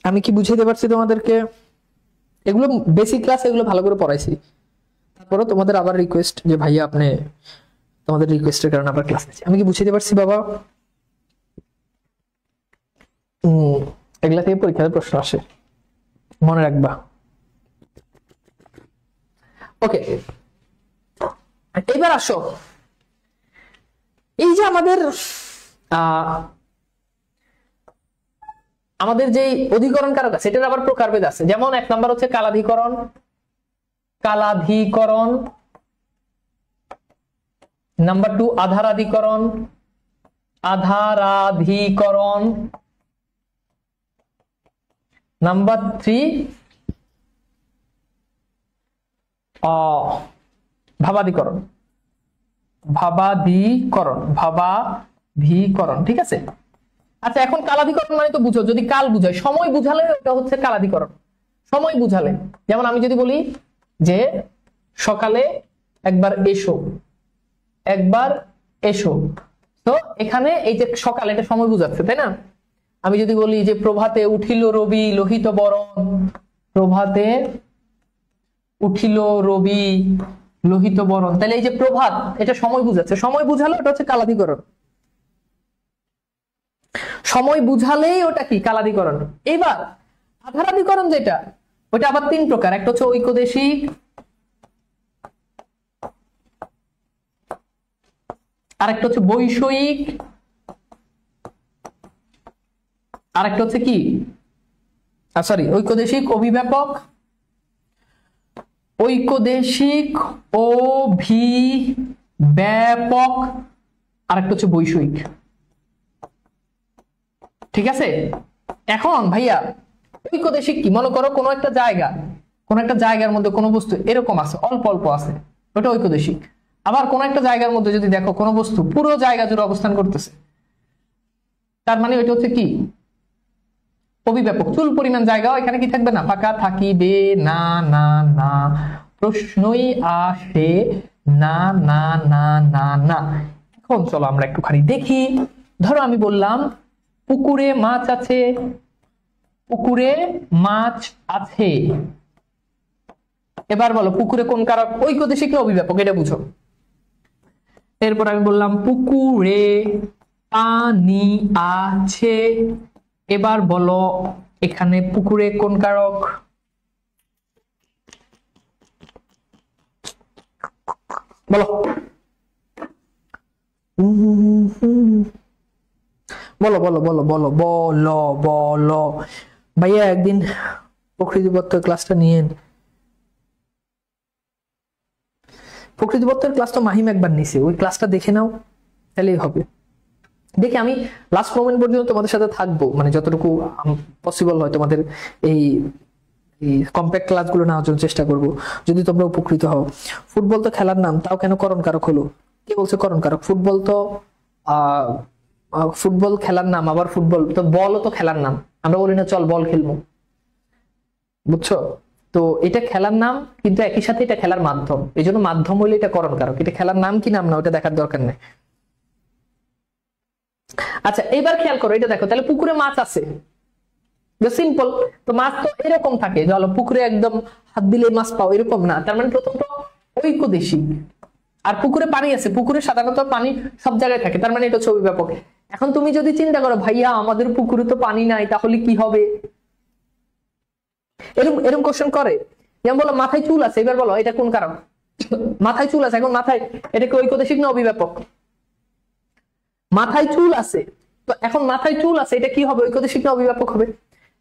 আমি কি বুঝাইতে পারছি তোমাদেরকে? এগুলো বেসিক ক্লাস, এগুলো ভালো করে পড়াইছি। তারপরে তোমাদের আবার রিকোয়েস্ট যে ভাইয়া আপনি, তোমাদের রিকোয়েস্টের কারণে আবার ক্লাস নিচ্ছি। আমি কি বুঝাইতে পারছি বাবা? এগুলা থেকে পরীক্ষার প্রশ্ন আসে, মনে রাখবা। ওকে, এবার আসো, এই যে আমাদের যে অধিকরণ কারক আছে এটার আবার প্রকারভেদ আছে। যেমন 1 নাম্বার হচ্ছে কালাধিকরণ, কালাধিকরণ। নাম্বার 2 আধারাধিকরণ, আধারাধিকরণ। নাম্বার 3 ভাবাধিকরণ, ভাবাধিকরণ, ভাবাধিকরণ। ঠিক আছে। আচ্ছা, এখন কালাধিকরণ মানে তো বুঝো, যদি কাল বুঝায়, সময় বুঝালে ওটা হচ্ছে কালাধিকরণ। সময় বুঝালে, যেমন আমি যদি বলি যে সকালে একবার এসো, একবার এসো, তো এখানে এই যে সকাল, এটা সময় বুঝাচ্ছে, তাই না? আমি যদি বলি যে প্রভাতে উঠিল রবি লোহিত বরণ, প্রভাতে উঠিল রবি লোহিত বরণ, তাহলে এই যে প্রভাত, এটা সময় বুঝাচ্ছে। সময় বুঝালে ওটা হচ্ছে কালাধিকরণ। সময় বুঝালেই ওটা কি কালাধিকরণ। এবার আধারাধিকরণ যেটা, ওটা আবার 3 প্রকার। একটা হচ্ছে ঐকদেশিক, আরেকটা হচ্ছে বৈষয়িক, আরেকটা হচ্ছে কি সরি ঐকদেশিক অভিব্যাপক, ঐকদেশিক অভিব্যাপক, আরেকটা হচ্ছে বৈষয়িক। ঠিক আছে। এখন ভাইয়া ঐকদেশিক কি? মনে করো কোনো একটা জায়গার মধ্যে কোনো বস্তু এরকম আছে, অল্প অল্প আছে, ওটা ঐকদেশিক। আবার কোন একটা জায়গার মধ্যে যদি দেখো কোনো বস্তু পুরো জায়গা জুড়ে অবস্থান করতেছে, তার মানে ওইটা হচ্ছে কি অভিব্যাপক। চুল পরিমাণ জায়গাও এখানে কি থাকবে না, ফাঁকা থাকিবে না, না না, প্রশ্নই আসে না, না না না না। এখন চলো আমরা একটুখানি দেখি। ধরো আমি বললাম পুকুরে মাছ আছে, পুকুরে মাছ আছে। এবার বলো পুকুরে কোন কারক? ঐকদেশিক কি অভিব্যাপক, এটা বুঝো। এরপর আমি বললাম পুকুরে পানি আছে। এবার বলো এখানে পুকুরে কোন কারক? বলো বলো বলো বলো বলো বলো বলো। ভাইয়া একদিন প্রকৃতিতত্ত্বের ক্লাসটা নিয়েন। প্রকৃতিতত্ত্বের ক্লাস তো মাহিম একবার নিছে, ওই ক্লাসটা দেখে নাও, তাহলেই হবে। দেখি আমি লাস্ট মোমেন্ট পর্যন্ত তোমাদের সাথে থাকবো, মানে যতটুকু পসিবল হয় তোমাদের এই কম্প্যাক্ট ক্লাসগুলো নেওয়ার জন্য চেষ্টা করব, যদি তোমরা উপকৃত হও। ফুটবল তো খেলার নাম, তাও কেন করণ কারক হলো? কে বলছে করণ কারক? ফুটবল তো ফুটবল খেলার নাম, আবার ফুটবল তো বলও তো খেলার নাম। আমরা বলি না চল বল খেলবো, বুঝছো? তো এটা খেলার নাম, কিন্তু একই সাথে এটা খেলার মাধ্যম। এই জন্য মাধ্যম হইলে এটা করণ কারক। এটা খেলার নাম কি নাম না ওটা দেখার দরকার নেই। আচ্ছা এইবার খেয়াল করো, এটা দেখো, তাহলে পুকুরে মাছ আছে, সিম্পল। তো মাছ তো এরকম থাকে, জল পুকুরে একদম হাত দিলে মাছ পাও এরকম না, তার মানে প্রথম তো ঐকদেশিক। আর পুকুরে পানি আছে, পুকুরে সাধারণত পানি সব জায়গায় থাকে, তার মানে এটা হচ্ছে অভিব্যাপক। এখন তুমি যদি চিন্তা করো ভাইয়া আমাদের পুকুরে তো পানি নাই, তাহলে কি হবে? এরকম এরকম কোশ্চেন করে। যেমন বলো মাথায় চুল আছে, এবার বলো এটা কোন কারণ? মাথায় চুল আছে, এখন মাথায় এটা কি ঐকদেশিক না অভিব্যাপক? মাথায় চুল আছে, তো এখন মাথায় চুল আছে, এটা কি হবে, ঐকদেশিক না অভিব্যাপক হবে?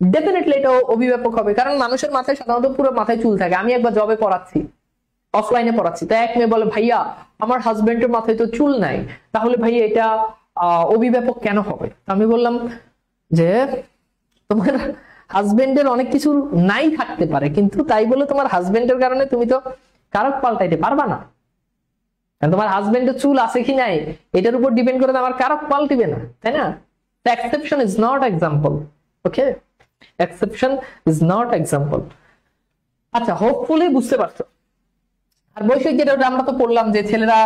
ডেফিনেটলি এটা অভিব্যাপক হবে, কারণ মানুষের মাথায় সাধারণত পুরো মাথায় চুল থাকে। আমি একবার জবে পড়াচ্ছি, অফলাইনে পড়াচ্ছি, তো এক মেয়ে বলে ভাইয়া আমার হাজবেন্ডের মাথায় তো চুল নাই, তাহলে ভাইয়া এটা অভিব্যাপক কেন হবে? আমি বললাম যে তোমার হাজবেন্ডের অনেক কিছু নাই থাকতে পারে, কিন্তু তাই বলে তোমার হাজবেন্ডের কারণে তুমি তো কারক পাল্টাইতে পারবা না। তোমার হাজবেন্ডের চুল আছে কি নাই এটার উপর ডিপেন্ড করে আমার কারক পাল্টিবে না, তাই না? Exception is not example. Okay, exception is not example. আচ্ছা, হোপফুলি বুঝতে পারছো। আর বৈষয়িক যেটা আমরা তো পড়লাম যে ছেলেরা,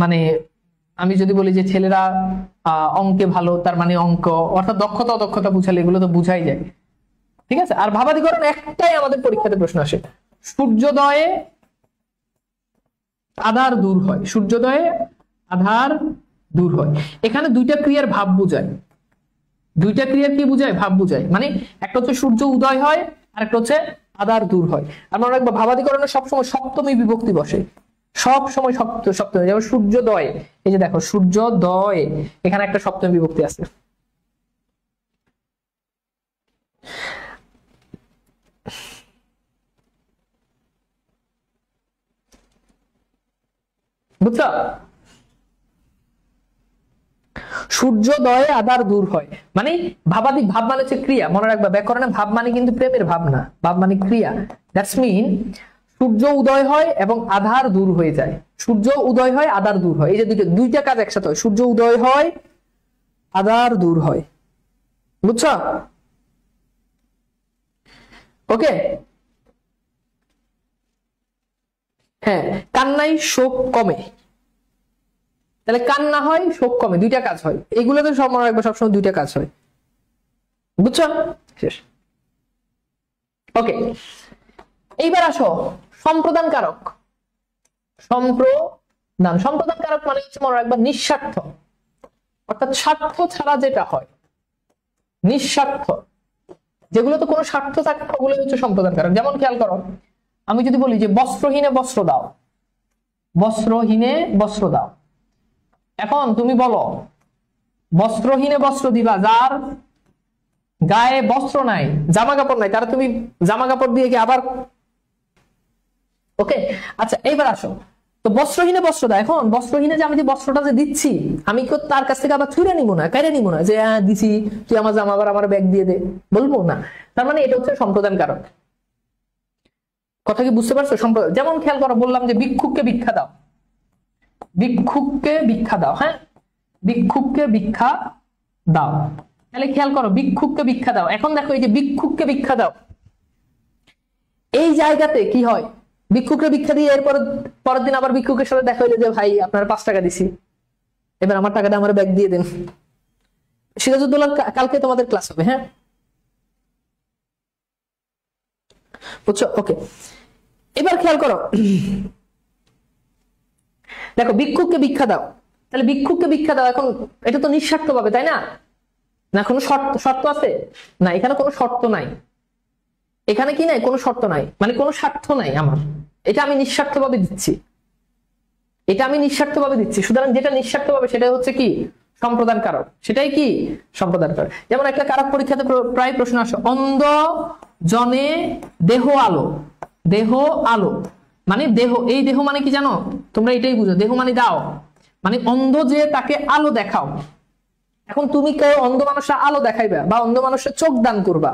মানে আমি যদি বলি যে ছেলেরা অঙ্কে ভালো, তার মানে অঙ্ক অর্থাৎ দক্ষতা অদক্ষতা বুঝালে এগুলো তো বুঝাই যায়। ঠিক আছে। আর ভাবাধিকরণ একটাই আমাদের পরীক্ষাতে প্রশ্ন আসে, সূর্যোদয়ে আধার দূর হয়, সূর্যোদয়ে আধার দূর হয়। এখানে দুইটা ক্রিয়ার ভাব বুঝায়, দুইটা ক্রিয়ার কি বুঝায়? ভাব বুঝায়। মানে একটা হচ্ছে সূর্য উদয় হয়, আর একটা হচ্ছে আদার দূর হয়। আর মনে রাখবা ভাবাদিকরণে সবসময় সপ্তমী বিভক্তি বসে, সব সময় সপ্তমী। যেমন সূর্যোদয়, এই যে দেখো সূর্যোদয়, এখানে একটা সপ্তমী বিভক্তি আছে। বুঝছো? সূর্যোদয়ে আদার দূর হয়, মানে ভাবাদিক, ভাব মানে হচ্ছে ক্রিয়া। মনে রাখবা ব্যাকরণে ভাব মানে কিন্তু প্রেমের ভাব না, ভাব মানে ক্রিয়া। দ্যাটস মিন সূর্য উদয় হয় এবং আধার দূর হয়ে যায়। সূর্য উদয় হয়, আধার দূর হয়, এই যে দুইটা কাজ একসাথে হয়। সূর্য উদয় হয়, আধার দূর হয়। বুঝছো? ওকে। হ্যাঁ, কান্নায় শোক কমে, তাহলে কান্না হয়, শোক কমে, দুইটা কাজ হয়। এইগুলোতে সব মনে রাখবে, সবসময় দুইটা কাজ হয়। বুঝছো? শেষ। ওকে, এইবার আসো সম্প্রদান কারক। সম্প্রদান কারক মানে হচ্ছে মনে রাখবা নিঃস্বার্থ, অর্থাৎ স্বার্থ ছাড়া যেটা হয়, নিঃস্বার্থ, যেগুলো তো কোনো স্বার্থ থাকে ওগুলো হচ্ছে সম্প্রদান কারক। যেমন খেয়াল করো, আমি যদি বলি যে বস্ত্রহীনে বস্ত্র দাও, বস্ত্রহীনে বস্ত্র দাও, এখন তুমি বলো বস্ত্রহীনে বস্ত্র দিবা যার গায়ে বস্ত্র নাই, জামা কাপড় নাই, তারা তুমি জামা কাপড় দিয়ে কি আবার, ওকে। আচ্ছা এইবার আসো, তো বস্ত্রহীনে বস্ত্র দাও। এখন বস্ত্রহীনে যে আমি যে বস্ত্রটা যে দিচ্ছি, আমি কি তার কাছ থেকে আবার ছুঁড়ে নিবো না, কেড়ে নিবো না, যে দিছি তুই আমার জামা আবার আমার ব্যাগ দিয়ে দে, বলবো না। তার মানে এটা হচ্ছে সম্প্রদান কারক। কথা কি বুঝতে পারছো? যেমন খেয়াল করো, বললাম যে ভিক্ষুককে ভিক্ষা দাও, ভিক্ষুককে ভিক্ষা দাও, হ্যাঁ, ভিক্ষুককে ভিক্ষা দাও। তাহলে খেয়াল করো, ভিক্ষুককে ভিক্ষা দাও। এখন দেখো এই যে ভিক্ষুককে ভিক্ষা দাও, এই জায়গাতে কি হয়, ভিক্ষুককে ভিক্ষা দিয়ে এরপর পরের দিন আবার ভিক্ষুকের সাথে দেখা হইলো যে ভাই আপনার 5 টাকা দিছি, এবার আমার টাকাটা আমার ব্যাগ দিয়ে দেন। সিরাজউদ্দৌলা কালকে তোমাদের ক্লাস হবে, হ্যাঁ, বুঝছো? ওকে, এবার খেয়াল করো, দেখো ভিক্ষুককে ভিক্ষা দাও, তাহলে ভিক্ষুককে ভিক্ষা দাও, এখন এটা তো নিঃস্বার্থ ভাবে, তাই না? না কোনো শর্ত আছে? না, এখানে কোনো শর্ত নাই, এখানে কি নাই, কোনো শর্ত নাই, মানে কোনো স্বার্থ নাই আমার, এটা আমি নিঃস্বার্থ ভাবে দিচ্ছি, এটা আমি নিঃস্বার্থ ভাবে দিচ্ছি। সুতরাং যেটা নিঃস্বার্থ ভাবে সেটা হচ্ছে কি, সম্প্রদান কারক, সেটাই কি সম্প্রদান কারক। যেমন একটা কারক পরীক্ষাতে প্রায় প্রশ্ন আসে, অন্ধ জনে দেহ আলো, দেহ আলো মানে দেহ, এই দেহ মানে কি জানো তোমরা? এটাই বুঝো, দেহ মানে দাও, মানে অন্ধ যে তাকে আলো দেখাও। এখন তুমি কেউ অন্ধ মানুষের আলো দেখাইবা বা অন্ধ মানুষের চোখ দান করবা,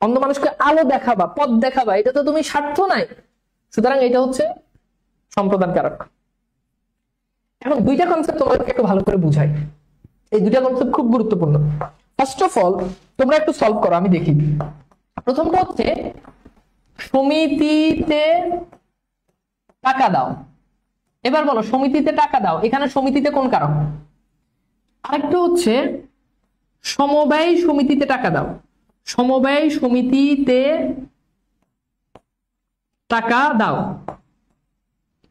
অন্ধ মানুষকে আলো দেখাবা, পথ দেখাবা, এটা তো তুমি স্বার্থ নাই। সুতরাং এটা হচ্ছে সম্প্রদান কারক। এখন দুইটা কনসেপ্ট তোমাদেরকে একটু ভালো করে বুঝাই, এই দুইটা কনসেপ্ট খুব গুরুত্বপূর্ণ। ফার্স্ট অফ অল তোমরা একটু সলভ করো, আমি দেখি। প্রথমটা হচ্ছে সমিতিতে টাকা দাও। এবার বলো সমিতিতে টাকা দাও, এখানে সমিতিতে কোন কারক? আরেকটা হচ্ছে সমবায় সমিতিতে টাকা দাও, সমবায় সমিতিতে টাকা দাও,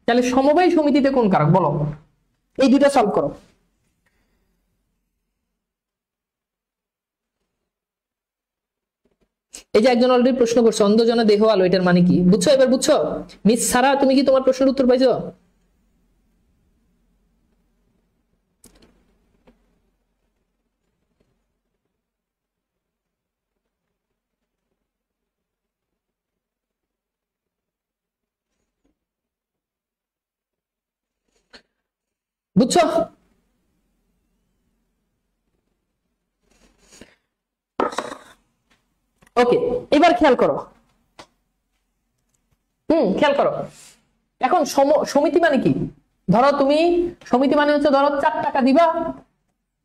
তাহলে সমবায় সমিতিতে কোন কারক বলো? এই দুইটা সলভ করো। এই যে একজন অলরেডি প্রশ্ন করছে অন্ধজনে দেহ আলো, এটার মানে কি বুঝছো? এবার বুঝছো মিস সারা, তুমি কি তোমার প্রশ্নের উত্তর পাইছো? বুঝছো? ওকে, এবার খেয়াল করো, খেয়াল করো। এখন সমিতি মানে কি? ধরো তুমি সমিতি মানে হচ্ছে ধরো 4 টাকা দিবা,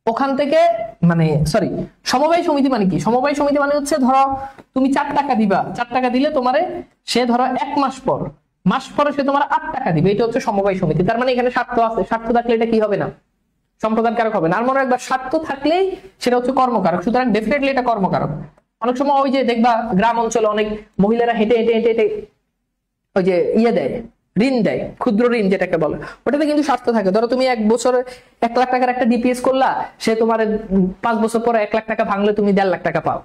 ওখান থেকে মানে সরি, সমবায় সমিতি মানে কি? সমবায় সমিতি মানে হচ্ছে ধরো তুমি 4 টাকা দিবা, 4 টাকা দিলে তোমারে সে ধরো 1 মাস পরে সে তোমার 8 টাকা দিবে, এটা হচ্ছে সমবায় সমিতি। তার মানে এখানে স্বার্থ আছে, স্বার্থ থাকলে এটা কি হবে না, সম্প্রদান কারক হবে না। আর মনে রাখবা স্বার্থ থাকলেই সেটা হচ্ছে কর্মকারক, সুতরাং ডেফিনেটলি এটা কর্মকারক। অনেক সময় ওই যে দেখবা গ্রাম অঞ্চলে অনেক মহিলারা হেঁটে হেঁটে হেঁটে হেঁটে ওই যে ইয়ে দেয়, ঋণ দেয়, ক্ষুদ্র ঋণ যেটাকে বলে, ওটাতে কিন্তু স্বার্থ থাকে। ধরো তুমি 1 বছরে 1 লাখ টাকার একটা ডিপিএস করলা, সে তোমার 5 বছর পরে 1 লাখ টাকা ভাঙলে তুমি 1.5 লাখ টাকা পাও,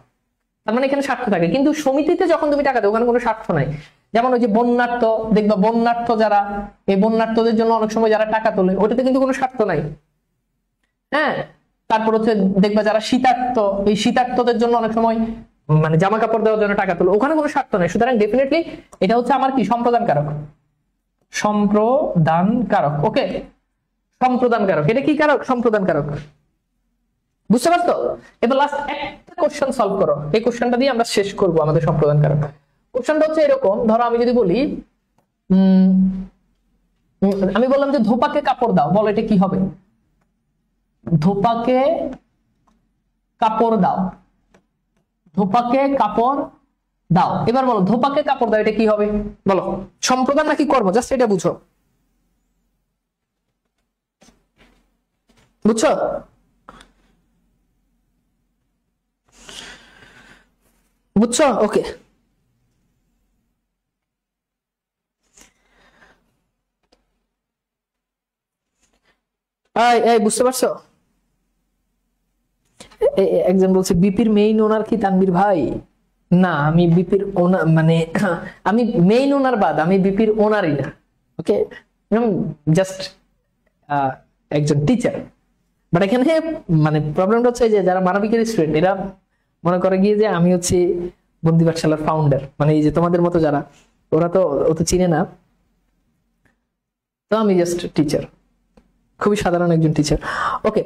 তার মানে এখানে স্বার্থ থাকে, কিন্তু সমিতিতে যখন তুমি টাকা দাও ওখানে কোনো স্বার্থ নাই। যেমন ওই যে বন্যার্থ, দেখবা বন্যার্থ যারা, এই বন্যার্থদের জন্য অনেক সময় যারা টাকা তোলে ওটাতে কিন্তু কোনো স্বার্থ নাই। হ্যাঁ, তারপর হচ্ছে দেখবা যারা শীতার্থ, এই শীতার্থদের জন্য অনেক সময় মানে জামা কাপড় দেওয়ার জন্য টাকা তোলে, ওখানে কোনো স্বার্থ নাই। সুতরাং ডেফিনেটলি এটা হচ্ছে আমার কি সম্প্রদান কারক, সম্প্রদান কারক। ওকে, সম্প্রদান কারক, এটা কি কারক? সম্প্রদান কারক। বুঝতে পারছো? এবার লাস্ট একটা কোশ্চেন সলভ করো, এই কোশ্চেনটা দিয়ে আমরা শেষ করব আমাদের সম্প্রদান কারক। কোশ্চেনটা হচ্ছে এরকম, ধরো আমি যদি বলি আমি বললাম যে ধোপাকে কাপড় দাও, বলো এটা কি হবে? ধোপাকে কাপড় দাও, ধোপাকে কাপড় দাও। এবার বলো ধোপাকে কাপড় দাও, এটা কি হবে? বলো সম্প্রদান নাকি কর্ম, জাস্ট এটা বুঝো। বুঝছো? বুঝছো? ওকে, এই বুঝতে পারছো? একজন বলছে বিপির মেইন ওনার কি তানভীর ভাই? না, আমি বিপির ওনার মানে আমি মেইন ওনার বাদ আমি বিপির ওনারই না। ওকে, জাস্ট একজন টিচার। বাট এখানে মানে প্রবলেমটা হচ্ছে যে যারা মানবিকের স্টুডেন্ট এরা মনে করে গিয়ে যে আমি হচ্ছে বন্দি পাঠশালার ফাউন্ডার, মানে এই যে তোমাদের মতো যারা, ওরা তো অত চিনে না, তো আমি জাস্ট টিচার, খুবই সাধারণ একজন টিচার। ওকে,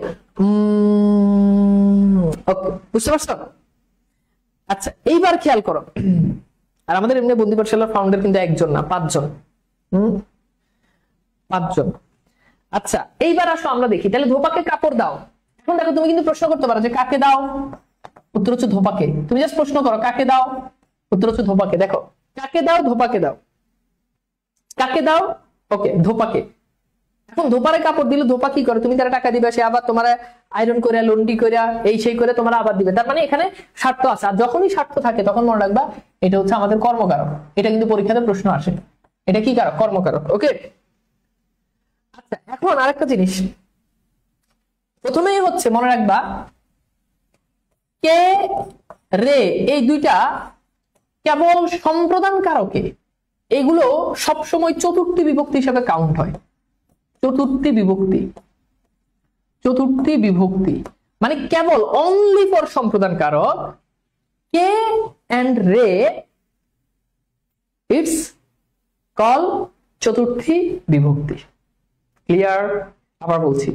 বুঝতে পারছো? আচ্ছা, এইবার খেয়াল করো, আর আমাদের এমনি বন্দি পাঠশালার ফাউন্ডার কিন্তু একজন না, 5 জন। 5 জন। আচ্ছা, এইবার আসো আমরা দেখি, তাহলে ধোপাকে কাপড় দাও। এখন দেখো তুমি কিন্তু প্রশ্ন করতে পারো যে কাকে দাও, উত্তর হচ্ছে ধোপাকে। তুমি জাস্ট প্রশ্ন করো কাকে দাও, উত্তর হচ্ছে ধোপাকে। দেখো কাকে দাও, ধোপাকে দাও, কাকে দাও, ওকে ধোপাকে। এখন ধোপারে কাপড় দিলে ধোপা কি করে? তুমি তারা টাকা দিবে, সে আবার তোমার আয়রন করে লন্ডি করে এই সেই করে তোমার আবার দিবে। তার মানে এখানে স্বার্থ আছে, আর যখনই স্বার্থ থাকে তখন মনে রাখবা এটা হচ্ছে আমাদের কর্মকারক। এটা কিন্তু পরীক্ষাতে প্রশ্ন আসে, এটা কি কারক? কর্মকারক। ওকে, আচ্ছা এখন আরেকটা জিনিস প্রথমেই হচ্ছে মনে রাখবা কে রে, এই দুইটা কেবল সম্প্রদান কারকে, এগুলো সবসময় চতুর্থী বিভক্তি হিসেবে কাউন্ট হয়। চতুর্থী বিভক্তি, চতুর্থী বিভক্তি মানে কেবল অনলি ফর সম্প্রদান কারক কে এন্ড রে, ইটস কল চতুর্থী বিভক্তি। ক্লিয়ার? আবার বলছি,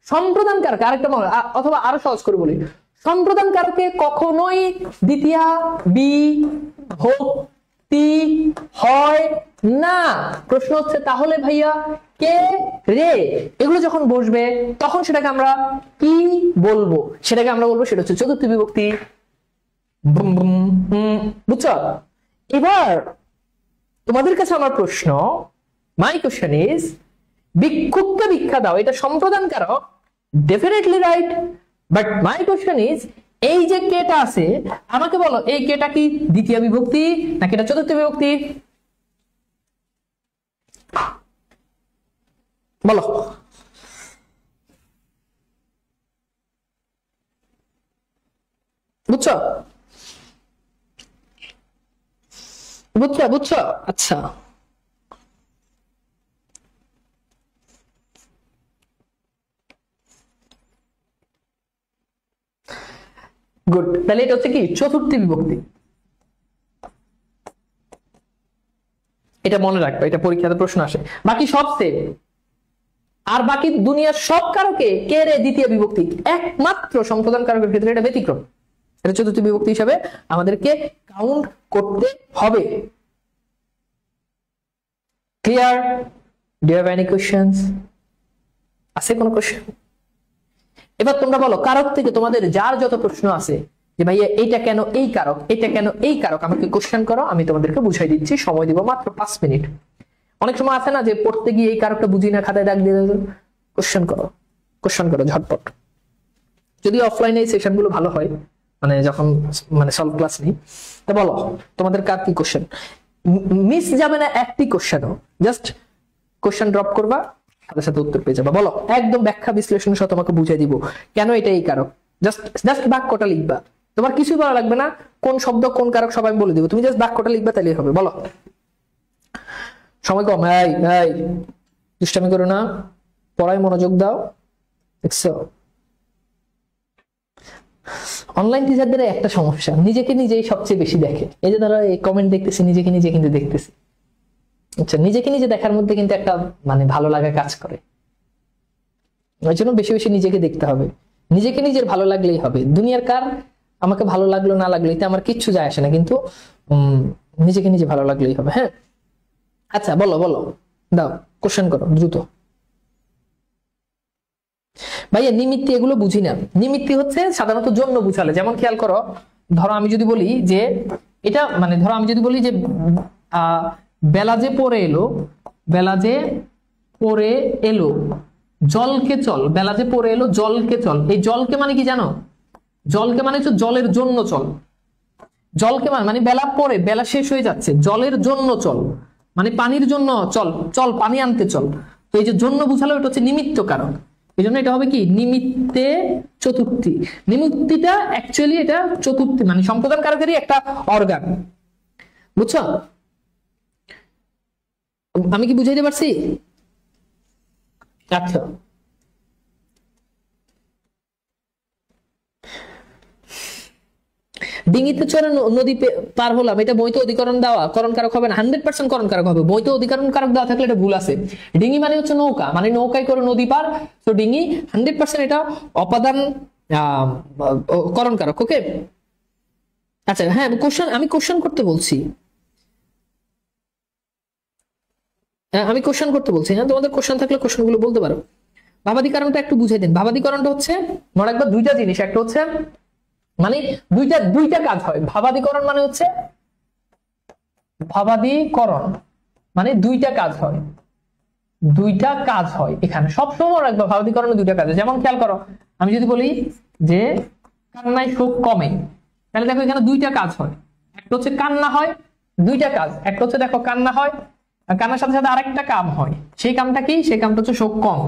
সম্প্রদান কারক আরেকটা অথবা আরো সহজ করে বলি, সম্প্রদান কারকে কখনোই দ্বিতীয়া বিভক্তি হয় না। প্রশ্ন হচ্ছে তাহলে ভাইয়া কে রে এগুলো যখন বসবে তখন সেটাকে আমরা কি বলবো? সেটাকে আমরা বলবো সেটা হচ্ছে চতুর্থী বিভক্তি। বুঝছো? এবার তোমাদের কাছে আমার প্রশ্ন, মাই কোশ্চেন ইজ, ভিক্ষুককে ভিক্ষা দাও এটা সম্প্রদান কারক, definitely right. But my question is, এই যে কেটা আছে আমাকে বলো এই কেটা কি দ্বিতীয় বিভক্তি নাকি এটা চতুর্থ বিভক্তি? বলো। বুঝছো? বুঝছো? বুঝছো? আচ্ছা, গুড। তাহলে এটা হচ্ছে কি চতুর্থী বিভক্তি, এটা মনে রাখবে, এটা পরীক্ষাতে প্রশ্ন আসে। বাকি সব সেম, আর বাকি দুনিয়ার সব কারকে কে রে দ্বিতীয় বিভক্তি, একমাত্র সম্প্রদান কারকের ক্ষেত্রে এটা ব্যতিক্রম, এটা চতুর্থী বিভক্তি হিসাবে আমাদেরকে কাউন্ট করতে হবে। Clear? Do you have any questions? আছে কোনো কোশ্চেন? এবার তোমরা বলো কারক থেকে তোমাদের যার যত প্রশ্ন আছে যে ভাইয়া এইটা কেন এই কারক, এটা কেন এই কারক, আমাকে কোশ্চেন করো, আমি তোমাদেরকে বুঝাই দিচ্ছি। সময় দিব মাত্র 5 মিনিট। অনেক সময় আছে না যে পড়তে গিয়ে এই কারকটা বুঝি না, খাতায় দাগ দিয়ে কোশ্চেন করো, কোশ্চেন করো ঝটপট। যদি অফলাইনে এই সেশন গুলো ভালো হয়, মানে যখন মানে সলভ ক্লাস নেই, তা বলো তোমাদের কার কি কোশ্চেন মিস যাবে না, একটি কোশ্চেনও, জাস্ট কোশ্চেন ড্রপ করবা, সাথে সাথে উত্তর পেয়ে যাবা। বলো, একদম ব্যাখ্যা বিশ্লেষণ সহ তোমাকে বুঝিয়ে দিব কেন এটা এই কারক, জাস্ট বাক্যটা লিখবা, তোমার কিছুই বলা লাগবে না, কোন শব্দ কোন কারক সব আমি বলে দিব, তুমি জাস্ট বাক্যটা লিখবে তাহলেই হবে। বলো, সময় কম। এই এই দুষ্টামি করো না, পড়ায় মনোযোগ দাও। দেখছো অনলাইন টিচারদের একটা সমস্যা, নিজেকে নিজেই সবচেয়ে বেশি দেখে। এই যে ধরো এই কমেন্ট দেখতেছি, নিজেকে নিজে কিন্তু দেখতেছি। আচ্ছা, নিজেকে নিজে দেখার মধ্যে কিন্তু একটা মানে ভালো লাগা কাজ করে, ওই জন্য বেশি বেশি নিজেকে দেখতে হবে। নিজেকে নিজের ভালো লাগলেই হবে, দুনিয়ার কার আমাকে ভালো লাগলো না লাগলো এতে আমার কিচ্ছু যায় আসে না, কিন্তু নিজেকে নিজে ভালো লাগলেই হবে। হ্যাঁ, আচ্ছা বলো বলো, দাও কোশ্চেন করো দ্রুত। ভাইয়া নিমিত্তি এগুলো বুঝি না। নিমিত্তি হচ্ছে সাধারণত জন্য বুঝালে, যেমন খেয়াল করো, ধরো আমি যদি বলি যে এটা মানে ধরো আমি যদি বলি যে বেলা যে পড়ে এলো, বেলা যে পড়ে এলো জলকে চল, বেলা যে পড়ে এলো জলকে চল। এই জলকে মানে কি জানো? জলকে মানে হচ্ছে জলের জন্য চল। জলকে মানে বেলা পড়ে, বেলা শেষ হয়ে যাচ্ছে, জলের জন্য চল মানে পানির জন্য চল, চল পানি আনতে চল। তো এই যে জন্য বুঝালো এটা হচ্ছে নিমিত্ত কারক, এই জন্য এটা হবে কি নিমিত্তে চতুর্থী। নিমিত্তিটা অ্যাকচুয়ালি এটা চতুর্থী মানে সম্প্রদান কারকেরই একটা অর্গান, বুঝছো? আমি কি বুঝাইতে পারছি? আচ্ছা, ডিঙিতে চড়ে নদী পার হলাম, এটা বৈধ অধিকরণ দেওয়া করণ কারক হবে না, 100% করণ কারক হবে। বৈধ অধিকরণ কারক দেওয়া থাকলে এটা ভুল আছে। ডিঙি মানে হচ্ছে নৌকা, মানে নৌকায় করে নদী পার, তো ডিঙি 100% এটা অপাদান করণ কারক। ওকে, আচ্ছা হ্যাঁ আমি কোশ্চেন করতে বলছি, আমি কোশ্চেন করতে বলছি। হ্যাঁ, তোমাদের কোশ্চেন থাকলে কোশ্চেন গুলো বলতে পারো। ভাবাদিকরণটা একটু বুঝাই দিন। ভাবাদিকরণটা হচ্ছে মনে রাখবা দুইটা জিনিস, একটা হচ্ছে মানে দুইটা কাজ হয়। ভাবাদিকরণ মানে হচ্ছে ভাবাদিকরণ মানে দুইটা কাজ হয়, দুইটা কাজ হয় এখানে সবসময় রাখবা। ভাবাদিকরণে দুইটা কাজ হয়, যেমন খেয়াল করো আমি যদি বলি যে কান্নায় শোক কমে, তাহলে দেখো এখানে দুইটা কাজ হয়। একটা হচ্ছে কান্না হয়, দুইটা কাজ, একটা হচ্ছে দেখো কান্না হয়, আর কান্নার সাথে সাথে আরেকটা কাম হয়। সেই কামটা কি? সেই কামটা হচ্ছে শোক কম,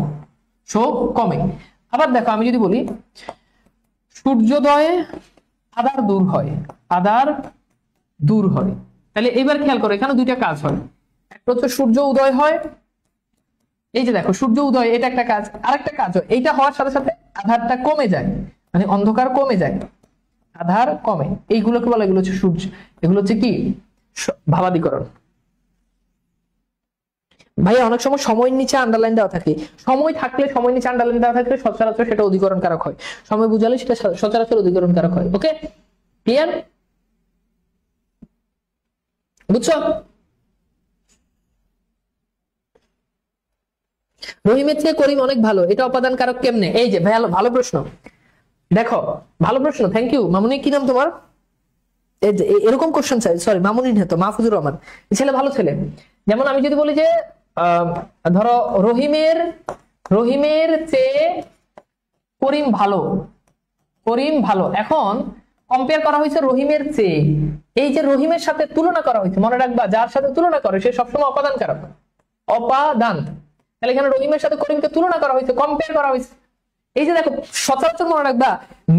শোক কমে। আবার দেখো আমি যদি বলি সূর্যোদয়ে আধার দূর হয়, আধার দূর হয়, তাহলে এবার খেয়াল করো এখানে দুইটা কাজ হয়। একটা হচ্ছে সূর্য উদয় হয়, এই যে দেখো সূর্য উদয় এটা একটা কাজ, আরেকটা কাজ হয় এইটা হওয়ার সাথে সাথে আধারটা কমে যায়, মানে অন্ধকার কমে যায়, আধার কমে। এইগুলোকে বলে এগুলো হচ্ছে সূর্য, এগুলো হচ্ছে কি ভাবাদিকরণ। ভাইয়া অনেক সময় সময়ের নিচে আন্ডারলাইন দেওয়া থাকে, সময় থাকলে সময় নিচে আন্ডারলাইন দেওয়া থাকলে সচরাচর সেটা অধিকরণ কারক হয়, সময় বুঝালে সেটা সচরাচর অধিকরণ কারক হয়। ওকে, ক্লিয়ার? বুঝছো? রহিমের চেয়ে করিম অনেক ভালো, এটা অপাদান কারক কেমনে? এই যে ভালো ভালো প্রশ্ন, দেখো ভালো প্রশ্ন, থ্যাংক ইউ মামুনি। কি নাম তোমার? এরকম কোশ্চেন চাই, সরি মামুনি না তো, মাহফুজুর রহমান। ছেলে ভালো ছেলে। যেমন আমি যদি বলি যে ধরো রহিমের চেয়ে করিম ভালো, করিম ভালো। এখন কম্পেয়ার করা হয়েছে রহিমের চেয়ে, এই যে রহিমের সাথে তুলনা করা হয়েছে, মনে রাখবা যার সাথে তুলনা করে সে সবসময় অপাদান কারক, অপাদান। তাহলে এখানে রহিমের সাথে করিমকে তুলনা করা হয়েছে, কম্পেয়ার করা হয়েছে। এই যে দেখো সচরাচর মনে রাখবা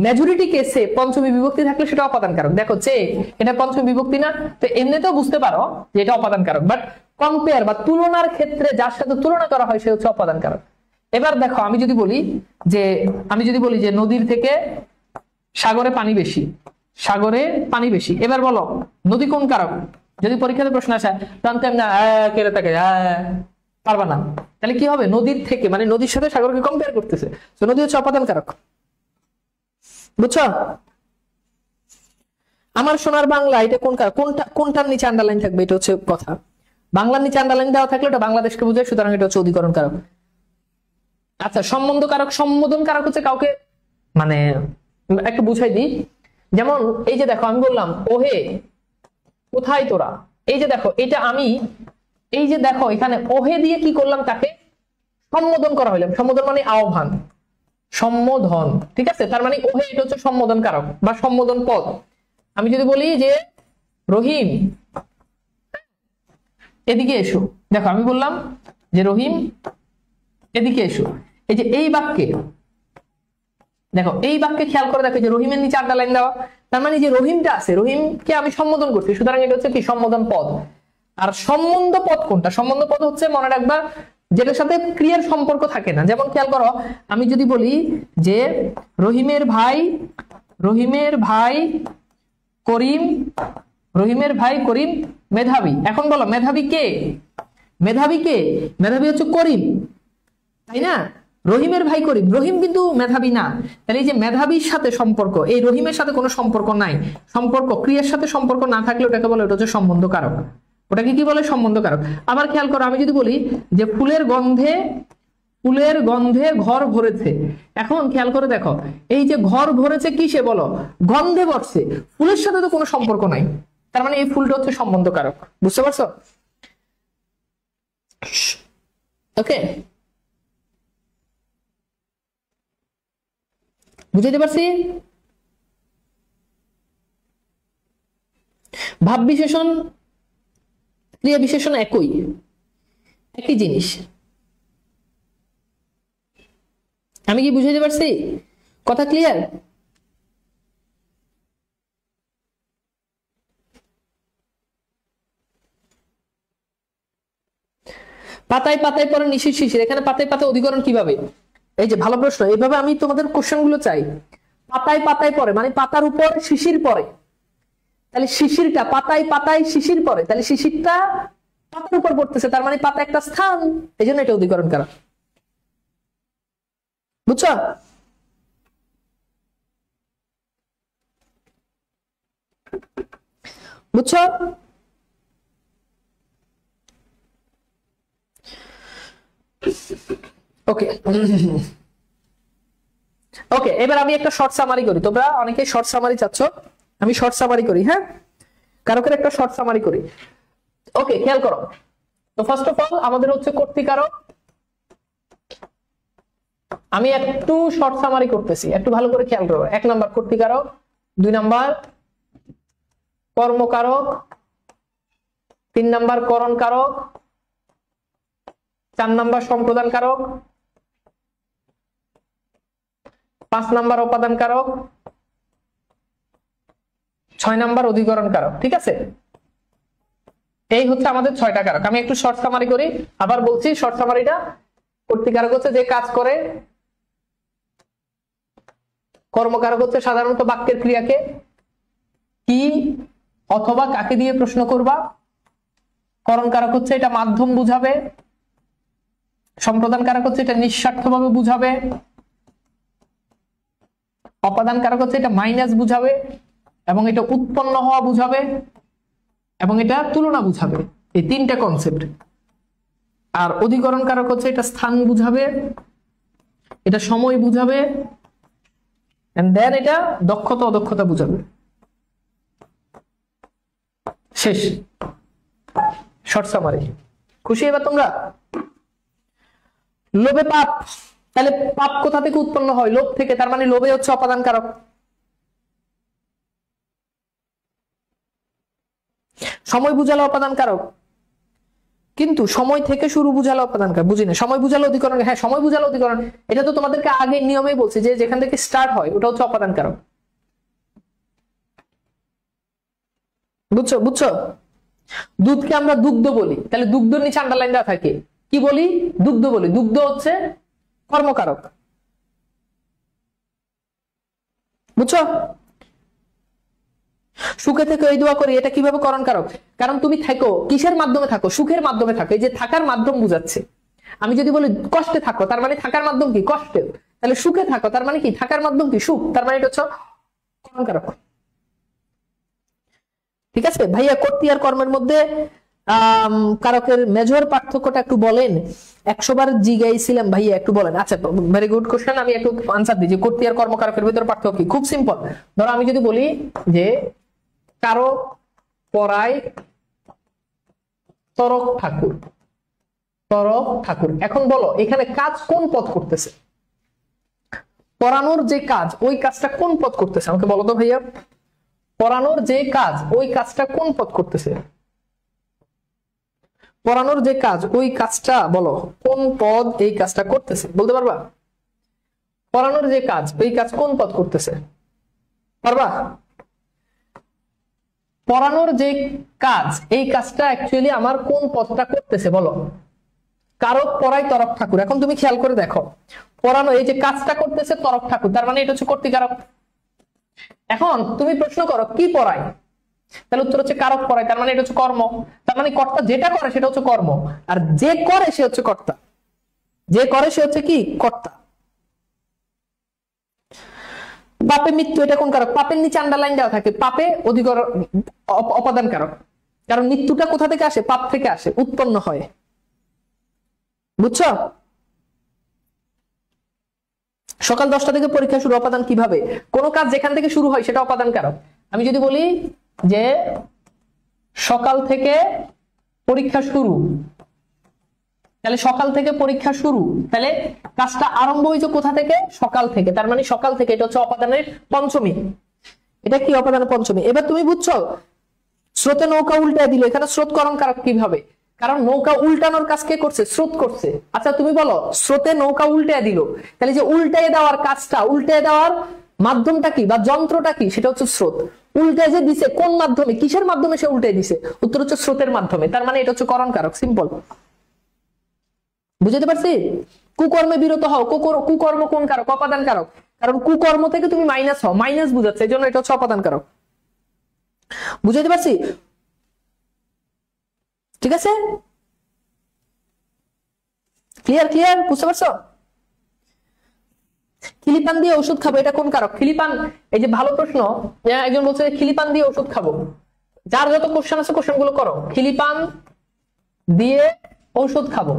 মেজরিটি কেসে পঞ্চমী বিভক্তি থাকলে সেটা অপাদান কারক। দেখো চে এটা পঞ্চমী বিভক্তি না, তো এমনিতেও বুঝতে পারো যে এটা অপাদান কারক, বাট কম্পেয়ার বা তুলনার ক্ষেত্রে যার সাথে তুলনা করা হয় সে হচ্ছে অপাদান কারক। এবার দেখো আমি যদি বলি যে নদীর থেকে সাগরে পানি বেশি, সাগরে পানি বেশি, এবার বলো নদী কোন কারক? যদি পরীক্ষাতে প্রশ্ন আসে তখন না কেড়ে থাকে পারবা না, তাহলে কি হবে? নদীর থেকে মানে নদীর সাথে সাগরকে কম্পেয়ার করতেছে, তো নদী হচ্ছে অপাদান কারক। বুঝছো? আমার সোনার বাংলা এটা কোন কারক? কোনটার নিচে আন্ডারলাইন থাকবে এটা হচ্ছে কথা। বাংলার নিচে আন্ডারলাইন দেওয়া থাকলে ওটা বাংলাদেশকে বোঝায়, সুতরাং এটা হচ্ছে অধিকরণ কারক। আচ্ছা সম্বন্ধ কারক, সম্বোধন কারক হচ্ছে কাউকে মানে একটু বুঝাই দিই। যেমন এই যে দেখো আমি বললাম ওহে কোথায় তোরা, এই যে দেখো এটা আমি, এই যে দেখো এখানে ওহে দিয়ে কি করলাম? তাকে সম্বোধন করা হইলাম। সম্বোধন মানে আহ্বান, সম্বোধন, ঠিক আছে? তার মানে ওহে এটা হচ্ছে সম্বোধন কারক বা সম্বোধন পদ। আমি যদি বলি যে রহিম এদিকে এসো, দেখো আমি বললাম যে রহিম এদিকে এসো, এই যে এই বাক্যে দেখো, এই বাক্যে খেয়াল করে দেখো যে রহিমের নিচে আন্ডারলাইন দেওয়া, তার মানে যে রহিমটা আছে, রহিমকে আমি সম্বোধন করছি, সুতরাং এটা হচ্ছে কি সম্বোধন পদ। আর সম্বন্ধ পদ কোনটা? সম্বন্ধ পদ হচ্ছে মনে রাখবা যেটার সাথে ক্রিয়ার সম্পর্ক থাকে না। যেমন খেয়াল করো, আমি যদি বলি যে রহিমের ভাই করিম, রহিমের ভাই করিম মেধাবী। এখন বলো মেধাবী কে? মেধাবী কে? মেধাবী হচ্ছে করিম, তাই না? রহিমের ভাই করিম, রহিম কিন্তু মেধাবী না। তাহলে এই যে মেধাবীর সাথে সম্পর্ক, এই রহিমের সাথে কোনো সম্পর্ক নাই। সম্পর্ক ক্রিয়ার সাথে সম্পর্ক না থাকলে ওটাকে বলে ওটা হচ্ছে সম্বন্ধ কারক। ওটাকে কি বলে? সম্বন্ধ কারক। আবার খেয়াল করো, আমি যদি বলি যে ফুলের গন্ধে ঘর ভরেছে। এখন খেয়াল করে দেখো, এই যে ঘর ভরেছে কিসে বলো? গন্ধে ভরছে, ফুলের সাথে তো কোনো সম্পর্ক নাই। তার মানে এই ফুলটা হচ্ছে সম্বন্ধ কারক। বুঝতে পারছো? ওকে, বুঝাইতে পারছি? ভাব বিশেষণ ক্রিয়া বিশেষণ একই জিনিস। আমি কি বুঝাইতে পারছি? কথা ক্লিয়ার? পাতায় পাতায় পরে নিশির শিশির, এখানে পাতায় পাতায় অধিকরণ কিভাবে? এই যে ভালো প্রশ্ন, এইভাবে আমি তোমাদের কোশ্চেন গুলো চাই। পাতায় পাতায় পরে মানে পাতার উপর শিশির পরে, তাহলে শিশিরটা পাতায় পাতায় শিশির পরে, তাহলে শিশিরটা পাতার উপর পড়তেছে, তার মানে পাতা একটা স্থান, এই জন্য এটা অধিকরণ কারা। বুঝছো? বুঝছো? ওকে ওকে, এবার আমি একটা শর্ট সামারি করি। তোমরা অনেকে শর্ট সামারি চাচ্ছ, আমি শর্ট সামারি করি। হ্যাঁ, কারকের একটা শর্ট সামারি করি। ওকে, খেয়াল করো। তো ফার্স্ট অফ অল আমাদের হচ্ছে কর্তৃকারক। আমি একটু শর্ট সামারি করতেছি, একটু ভালো করে খেয়াল করো। 1 নাম্বার কর্তৃকারক, 2 নাম্বার কর্মকারক, 3 নাম্বার করণ কারক, 4 নাম্বার সম্প্রদান কারক, 5 নাম্বার উপাদান কারক, 6 নাম্বার অধিকরণ কারক। ঠিক আছে, এই হচ্ছে আমাদের 6টা কারক। আমি একটু শর্ট সামারি করি, আবার বলছি শর্ট সামারিটা। কর্তৃকারক হচ্ছে যে কাজ করে, কর্মকারক হচ্ছে সাধারণত বাক্যের ক্রিয়াকে কি অথবা কাকে দিয়ে প্রশ্ন করবা, করণ কারক হচ্ছে এটা মাধ্যম বুঝাবে, সম্প্রদান কারক হচ্ছে এটা নিঃস্বার্থভাবে বুঝাবে, অপাদান কারক হচ্ছে এটা মাইনাস বুঝাবে, এবং এটা উৎপন্ন হওয়া বুঝাবে, এবং এটা তুলনা বুঝাবে। এই 3টা কনসেপ্ট। আর অধিকরণ কারক হচ্ছে এটা স্থান বুঝাবে, এটা সময় বুঝাবে, এন্ড দেন এটা দক্ষতা অদক্ষতা বুঝাবে। শেষ, শর্ট সামারি। খুশি এবার তোমরা? লোভে পাপ, তাহলে পাপ কোথা থেকে উৎপন্ন হয়? লোভ থেকে, তার মানে লোভে হচ্ছে অপাদান কারক। সময় বুঝালো অপাদান কারক, কিন্তু সময় থেকে শুরু বুঝালো অপাদান কারক। বুঝি না, সময় বুঝালো অধিকরণ। হ্যাঁ, সময় বুঝালো অধিকরণ, এটা তো তোমাদেরকে আগে নিয়মেই বলছি যে যেখান থেকে স্টার্ট হয় ওটা হচ্ছে অপাদান কারক। বুঝছো? বুঝছো? দুধকে আমরা দুগ্ধ বলি, তাহলে দুগ্ধর নিচে আন্ডারলাইন দেওয়া থাকে, কি বলি? দুগ্ধ বলি। দুগ্ধ হচ্ছে কর্মকারক। বুঝছো? সুখে থেকে এই দোয়া করি, এটা কিভাবে করণ কারক? কারণ তুমি থাকো কিসের মাধ্যমে? থাকো সুখের মাধ্যমে থাকো। এই যে থাকার মাধ্যম বুঝাচ্ছে। আমি যদি বলি কষ্টে থাকো, তার মানে থাকার মাধ্যম কি? কষ্টে। তাহলে সুখে থাকো, তার মানে কি? থাকার মাধ্যম কি? সুখ। তার মানে এটা হচ্ছে করণ কারক। ঠিক আছে ভাইয়া, কর্তৃ আর কর্মের মধ্যে কারকের মেজর পার্থক্যটা একটু বলেন। 100 বার জিগাইছিলাম ভাইয়া, একটু বলেন। আচ্ছা, ভেরি গুড কোশ্চেন। আমি একটু আনসার দিই যে কর্তৃ আর কর্মকারকের ভিতরে পার্থক্য কি। খুব সিম্পল। ধরো আমি যদি বলি যে কারক পড়ায় তরক ঠাকুর, তরক ঠাকুর। এখন বলো এখানে কাজ কোন পদ করতেছে? পড়ানোর যে কাজ, ওই কাজটা কোন পদ করতেছে? আমাকে বলো তো ভাইয়া। পড়ানোর যে কাজ, ওই কাজটা কোন পদ করতেছে? পড়ানোর যে কাজ, ওই কাজটা বলো কোন পদ এই কাজটা করতেছে? বলতে পারবা? পড়ানোর যে কাজ, ওই কাজ কোন পদ করতেছে? পারবা? পড়ানোর যে কাজ, এই কাজটা অ্যাকচুয়ালি আমার কোন পদটা করতেছে বলো? কারক পড়াই তরক ঠাকুর। এখন তুমি খেয়াল করে দেখো, পড়ানো এই যে কাজটা করতেছে তরক ঠাকুর, তার মানে এটা হচ্ছে কর্তৃকারক। এখন তুমি প্রশ্ন করো কি পড়ায়, তাহলে উত্তর হচ্ছে কারক পড়ায়, তার মানে এটা হচ্ছে কর্ম। তার মানে কর্তা যেটা করে সেটা হচ্ছে কর্ম, আর যে করে সে হচ্ছে কর্তা। যে করে সে হচ্ছে কি? কর্তা। পাপে মৃত্যু, এটা কোন কারক? পাপের নিচে আন্ডারলাইন দেওয়া থাকে, পাপে অধিকরণ অপাদান কারক। কারণ মৃত্যুটা কোথা থেকে আসে? পাপ থেকে আসে, উৎপন্ন হয়। বুঝছো? সকাল 10টা থেকে পরীক্ষা শুরু, অপাদান কিভাবে? কোন কাজ যেখান থেকে শুরু হয় সেটা অপাদান কারক। আমি যদি বলি যে সকাল থেকে পরীক্ষা শুরু, তাহলে সকাল থেকে পরীক্ষা শুরু, তাহলে কাজটা আরম্ভ হয়েছে কোথা থেকে? সকাল থেকে, তার মানে সকাল থেকে, এটা হচ্ছে অপাদানের পঞ্চমী। এটা কি? অপাদানের পঞ্চমী। এবার তুমি বুঝছো স্রোতে নৌকা উল্টায় দিল, এখানে স্রোতকরণ কারক কিভাবে? কারণ নৌকা উল্টানোর কাজ কে করছে? স্রোত করছে। আচ্ছা তুমি বলো, স্রোতে নৌকা উল্টায় দিল, তাহলে যে উল্টায় দেওয়ার কাজটা, উল্টায় দেওয়ার মাধ্যমটা কি বা যন্ত্রটা কি? সেটা হচ্ছে স্রোত। উল্টায় যে দিছে কোন মাধ্যমে, কিসের মাধ্যমে সে উল্টায় দিছে? উত্তর হচ্ছে স্রোতের মাধ্যমে, তার মানে এটা হচ্ছে করণ কারক। সিম্পল। বুঝতে পারছি? কুকর্মে বিরত হও, কুকর্ম কোন কারক? অপাদান কারক। কারণ কুকর্ম থেকে তুমি মাইনাস হও, মাইনাস বুঝাচ্ছে, এই জন্য এটা হচ্ছে অপাদান কারক। বুঝাইতে পারছি? ঠিক আছে, ক্লিয়ার ক্লিয়ার, বুঝতে পারছো? খিলিপান দিয়ে ওষুধ খাবো, এটা কোন কারক? খিলিপান, এই যে ভালো প্রশ্ন, একজন বলছে খিলিপান দিয়ে ওষুধ খাবো। যার যত কোশ্চেন আছে কোশ্চেন গুলো করো। খিলিপান দিয়ে ঔষধ খাবো,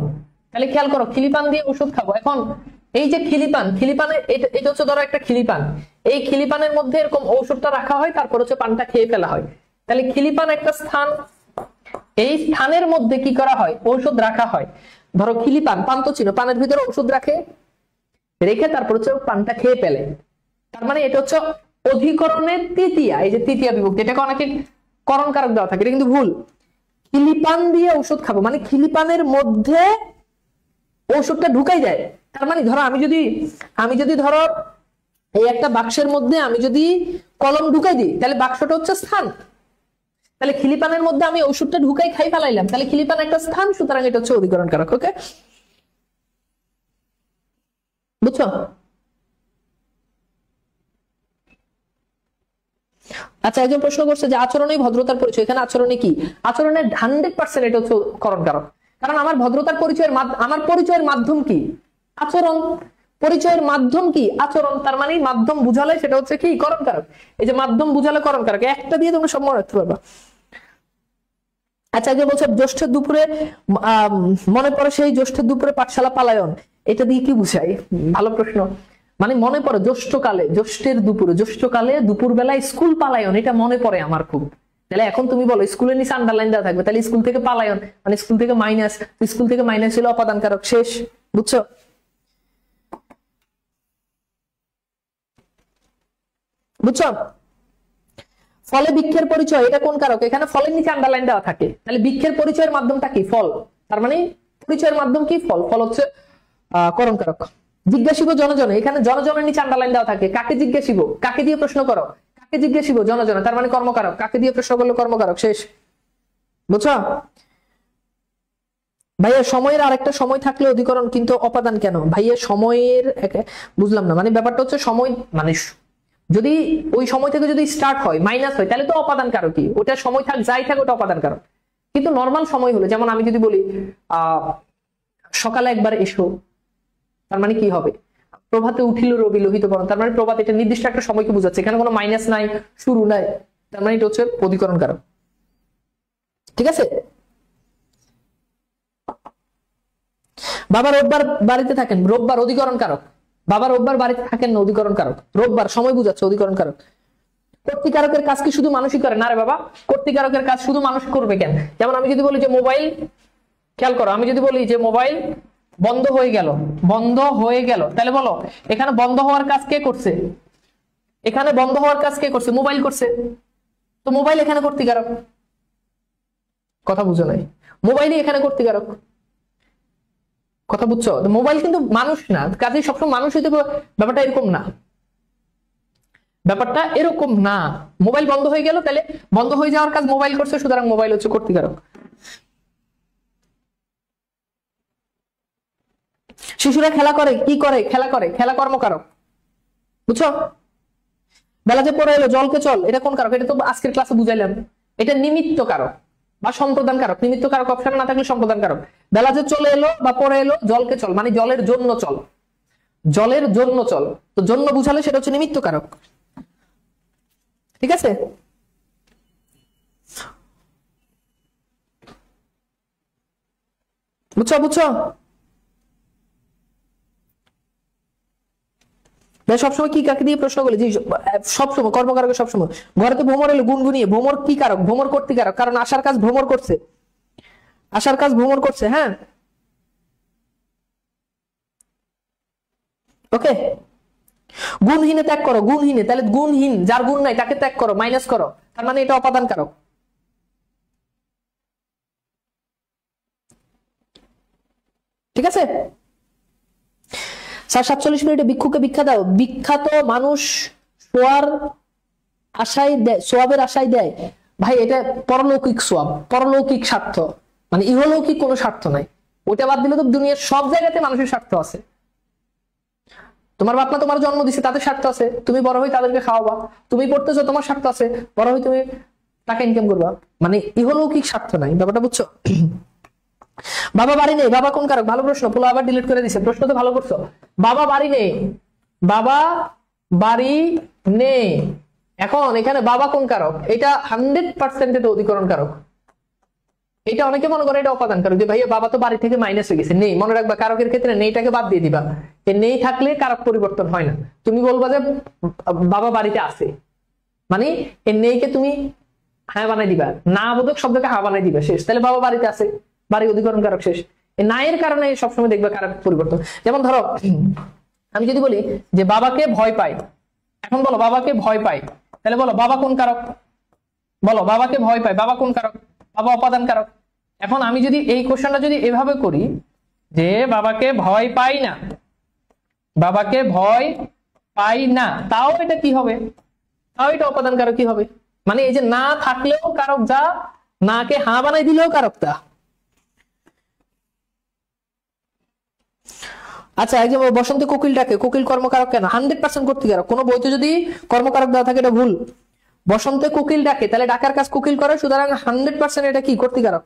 তাহলে খেয়াল করো, খিলিপান দিয়ে ওষুধ খাবো। এখন এই যে খিলিপান, খিলিপানে এটা হচ্ছে ধরো একটা খিলিপান, এই খিলিপানের মধ্যে এরকম ঔষধটা রাখা হয়, তারপর হচ্ছে পানটা খেয়ে ফেলা হয়। তাহলে খিলিপান একটা স্থান, এই স্থানের মধ্যে কি করা হয়? ঔষধ রাখা হয়। ধরো খিলিপান, পান তো চিনো, পানের ভিতরে ঔষধ রাখে, রেখে তারপর হচ্ছে পানটা খেয়ে ফেলে। তার মানে এটা হচ্ছে অধিকরণের তৃতীয়া, এই যে তৃতীয়া বিভক্তি, এটাকে অনেকে করণ কারক দেওয়া থাকে, এটা কিন্তু ভুল। খিলিপান দিয়ে ঔষধ খাবো মানে খিলিপানের মধ্যে ঔষধটা ঢুকাই যায়। তার মানে ধরো আমি যদি ধরো এই একটা বাক্সের মধ্যে আমি যদি কলম ঢুকাই দিই, তাহলে বাক্সটা হচ্ছে স্থান। তাহলে খিলিপানের মধ্যে আমি ওষুধটা ঢুকাই খাই ফেলাইলাম, তাহলে খিলিপান একটা স্থান, সুতরাং এটা হচ্ছে অধিকরণ কারক। ওকে, বুঝছো? আচ্ছা, একজন প্রশ্ন করছে যে আচরণেই ভদ্রতার পরিচয়, এখানে আচরণে কি? আচরণের 100% এটা হচ্ছে করণ কারক। কারণ আমার ভদ্রতার পরিচয়ের আমার পরিচয়ের মাধ্যম কি? আচরণ। পরিচয়ের মাধ্যম কি? আচরণ। তার মানে মাধ্যম বুঝালে সেটা হচ্ছে কি? করণ কারক। এই যে মাধ্যম বুঝালে করণ কারক, একটা দিয়ে তোমরা সব মনে রাখতে পারবা। আচ্ছা, একজন বলছে জ্যৈষ্ঠের দুপুরে মনে পড়ে সেই জ্যৈষ্ঠের দুপুরে পাঠশালা পালায়ন, এটা দিয়ে কি বুঝাই? ভালো প্রশ্ন। মানে মনে পড়ে জ্যৈষ্ঠকালে, জ্যৈষ্ঠের দুপুরে, জ্যৈষ্ঠকালে দুপুর বেলায় স্কুল পালায়ন, এটা মনে পড়ে আমার খুব। তাহলে এখন তুমি বলো স্কুলের নিচে আন্ডারলাইন দেওয়া থাকবে, তাহলে স্কুল থেকে পালায়ন মানে স্কুল থেকে মাইনাস, স্কুল থেকে মাইনাস হলো অপাদান কারক। শেষ। বুঝছো? বুঝছো? ফলে বৃক্ষের পরিচয়, এটা কোন কারক? এখানে ফলের নিচে আন্ডারলাইন দেওয়া থাকে, তাহলে বৃক্ষের পরিচয়ের মাধ্যমটা কি? ফল। তার মানে পরিচয়ের মাধ্যম কি? ফল। ফল হচ্ছে করণ কারক। জিজ্ঞাসিব জনজনে, এখানে জনজনের নিচে আন্ডারলাইন দেওয়া থাকে, কাকে জিজ্ঞাসিব? কাকে দিয়ে প্রশ্ন করো? কাকে জিজ্ঞাসিব? জনজনে, তার মানে কর্মকারক। কাকে দিয়ে প্রশ্ন করলে কর্মকারক। শেষ। বুঝছো? ভাইয়া সময়ের আরেকটা সময় থাকলে অধিকরণ, কিন্তু অপাদান কেন? ভাইয়া সময়ের বুঝলাম না, মানে ব্যাপারটা হচ্ছে সময়, মানে যদি ওই সময় থেকে যদি স্টার্ট হয় মাইনাস হয়, তাহলে তো অপাদান কারকই, ওটা সময় থাক যাই থাক ওটা অপাদান কারক। কিন্তু নর্মাল সময় হলে, যেমন আমি যদি বলি সকালে একবার এসো, তার মানে কি হবে? প্রভাতে উঠিল রবি লোহিত বরণ, তার মানে প্রভাত, এটা নির্দিষ্ট একটা সময়কে বোঝাচ্ছে, এখানে কোনো মাইনাস নাই, শুরু নাই, তার মানে এটা হচ্ছে অধিকরণ কারক। ঠিক আছে? বাবা রোববার বাড়িতে থাকেন, রোববার অধিকরণ কারক। বাবা রোববার বাড়িতে থাকেন না, অধিকরণ কারক। রোববার সময় বুঝাচ্ছে, অধিকরণ কারক। কর্তৃকারকের কাজ কি শুধু মানুষই করে? না রে বাবা, কর্তৃকারকের কাজ শুধু মানুষ করবে কেন? যেমন আমি যদি বলি যে মোবাইল, খেয়াল করো, আমি যদি বলি যে মোবাইল বন্ধ হয়ে গেল, বন্ধ হয়ে গেল, তাহলে বলো এখানে বন্ধ হওয়ার কাজ কে করছে? এখানে বন্ধ হওয়ার কাজ কে করছে? মোবাইল করছে। তো মোবাইল এখানে কর্তৃকারক। কথা বুঝো নাই? মোবাইলই এখানে কর্তৃকারক। কথা বুঝছো? মোবাইল কিন্তু মানুষ না, কাজেই সবসময় মানুষ হইতে ব্যাপারটা এরকম না। ব্যাপারটা এরকম না। মোবাইল বন্ধ হয়ে গেল, তাহলে বন্ধ হয়ে যাওয়ার কাজ মোবাইল করছে, সুতরাং মোবাইল হচ্ছে কর্তৃকারক। শিশুরা খেলা করে, কি করে? খেলা করে, খেলা কর্মকারক, বুঝছো? বেলা যে পড়ে এলো, জলকে চল, এটা কোন কারক? এটা তো আজকের ক্লাসে বুঝাইলাম, এটা নিমিত্ত কারক বা সম্প্রদান কারক। নিমিত্ত কারক অপশন না থাকলে সম্প্রদান কারক। বেলা যে চলে এলো বা পড়ে এলো, জলকে চল মানে জলের জন্য চল, জলের জন্য চল, তো জন্য বুঝালে সেটা হচ্ছে নিমিত্ত কারক। ঠিক আছে? বুঝছো? বুঝছো? সবসময় কি কাকে দিয়ে প্রশ্ন করলে? সবসময় কর্মকারক, সবসময়। ঘরে তো ভ্রমর এলো, গুনগুনিয়ে, ভ্রমর কি কারক? ভ্রমর কর্তৃকারক, কারণ আসার কাজ ভ্রমর করছে, আসার কাজ ভ্রমর করছে। হ্যাঁ, ওকে। গুণহীনে ত্যাগ করো, গুণহীনে, তাহলে গুণহীন যার গুণ নাই তাকে ত্যাগ করো, মাইনাস করো, তার মানে এটা অপাদান কারক। ঠিক আছে স্যার? 47 মিনিটে ভিক্ষুকে ভিক্ষা দাও। বিখ্যাত মানুষ সোয়ার আশায় দেয়, সোয়াবের আশায় দেয়। ভাই এটা পরলৌকিক সোয়াব, পরলৌকিক স্বার্থ, মানে ইহলৌকিক কোনো স্বার্থ নাই। ওইটা বাদ দিলে তো দুনিয়ার সব জায়গাতে মানুষের স্বার্থ আছে। তোমার বাপ মা তোমার জন্ম দিচ্ছে, তাদের স্বার্থ আছে, তুমি বড় হয়ে তাদেরকে খাওয়াবা। তুমি পড়তেছো, তোমার স্বার্থ আছে, বড় হয়ে তুমি টাকা ইনকাম করবা, মানে ইহলৌকিক স্বার্থ নাই। ব্যাপারটা বুঝছো? বাবা বাড়ি নেই, বাবা কোন কারক? ভালো প্রশ্ন, পুরো আবার ডিলিট করে দিছে। প্রশ্ন তো ভালো করছো। বাবা বাড়ি নেই, বাবা বাড়ি নেই। এখন এখানে বাবা কোন কারক? এটা 100% এটা অধিকরণ কারক। এটা অনেকে মনে করে এটা অপাদান কারক, যে ভাইয়া বাবা তো বাড়ি থেকে মাইনাস হয়ে গেছে। নেই মনে রাখবা, কারকের ক্ষেত্রে নেইটাকে বাদ দিয়ে দিবা। নেই থাকলে কারক পরিবর্তন হয় না। তুমি বলবা যে বাবা বাড়িতে আছে, মানে এই নেইকে তুমি হ্যাঁ বানাই দিবা, না বোধক শব্দকে হা বানাই দিবা, শেষ। তাহলে বাবা বাড়িতে আছে, বাড়ি অধিকরণ কারক, শেষ। এই নায়ের কারণে সবসময় দেখবে কারক পরিবর্তন। যেমন ধরো আমি যদি বলি যে বাবাকে ভয় পাই, এখন বলো বাবাকে ভয় পাই, তাহলে বলো বাবা কোন কারক? বলো বাবাকে ভয় পাই, বাবা কোন কারক? বাবা অপাদান কারক। এখন আমি যদি এই কোশ্চেনটা যদি এভাবে করি যে বাবাকে ভয় পাই না, বাবাকে ভয় পাই না, তাও এটা কি হবে? তাও এটা অপাদান কারক কি হবে? মানে এই যে না থাকলেও কারক যা, নাকে হা বানাই দিলেও কারক তা। আচ্ছা, এই যে বসন্তে কোকিল ডাকে, কোকিল কর্মকারক কেন? 100% কর্তৃকারক। কোনো বইতে যদি কর্মকারক দেওয়া থাকে এটা ভুল। বসন্তে কোকিল ডাকে, তাহলে ডাকার কাজ কোকিল করে, সুতরাং 100% এটা কি কর্তৃকারক।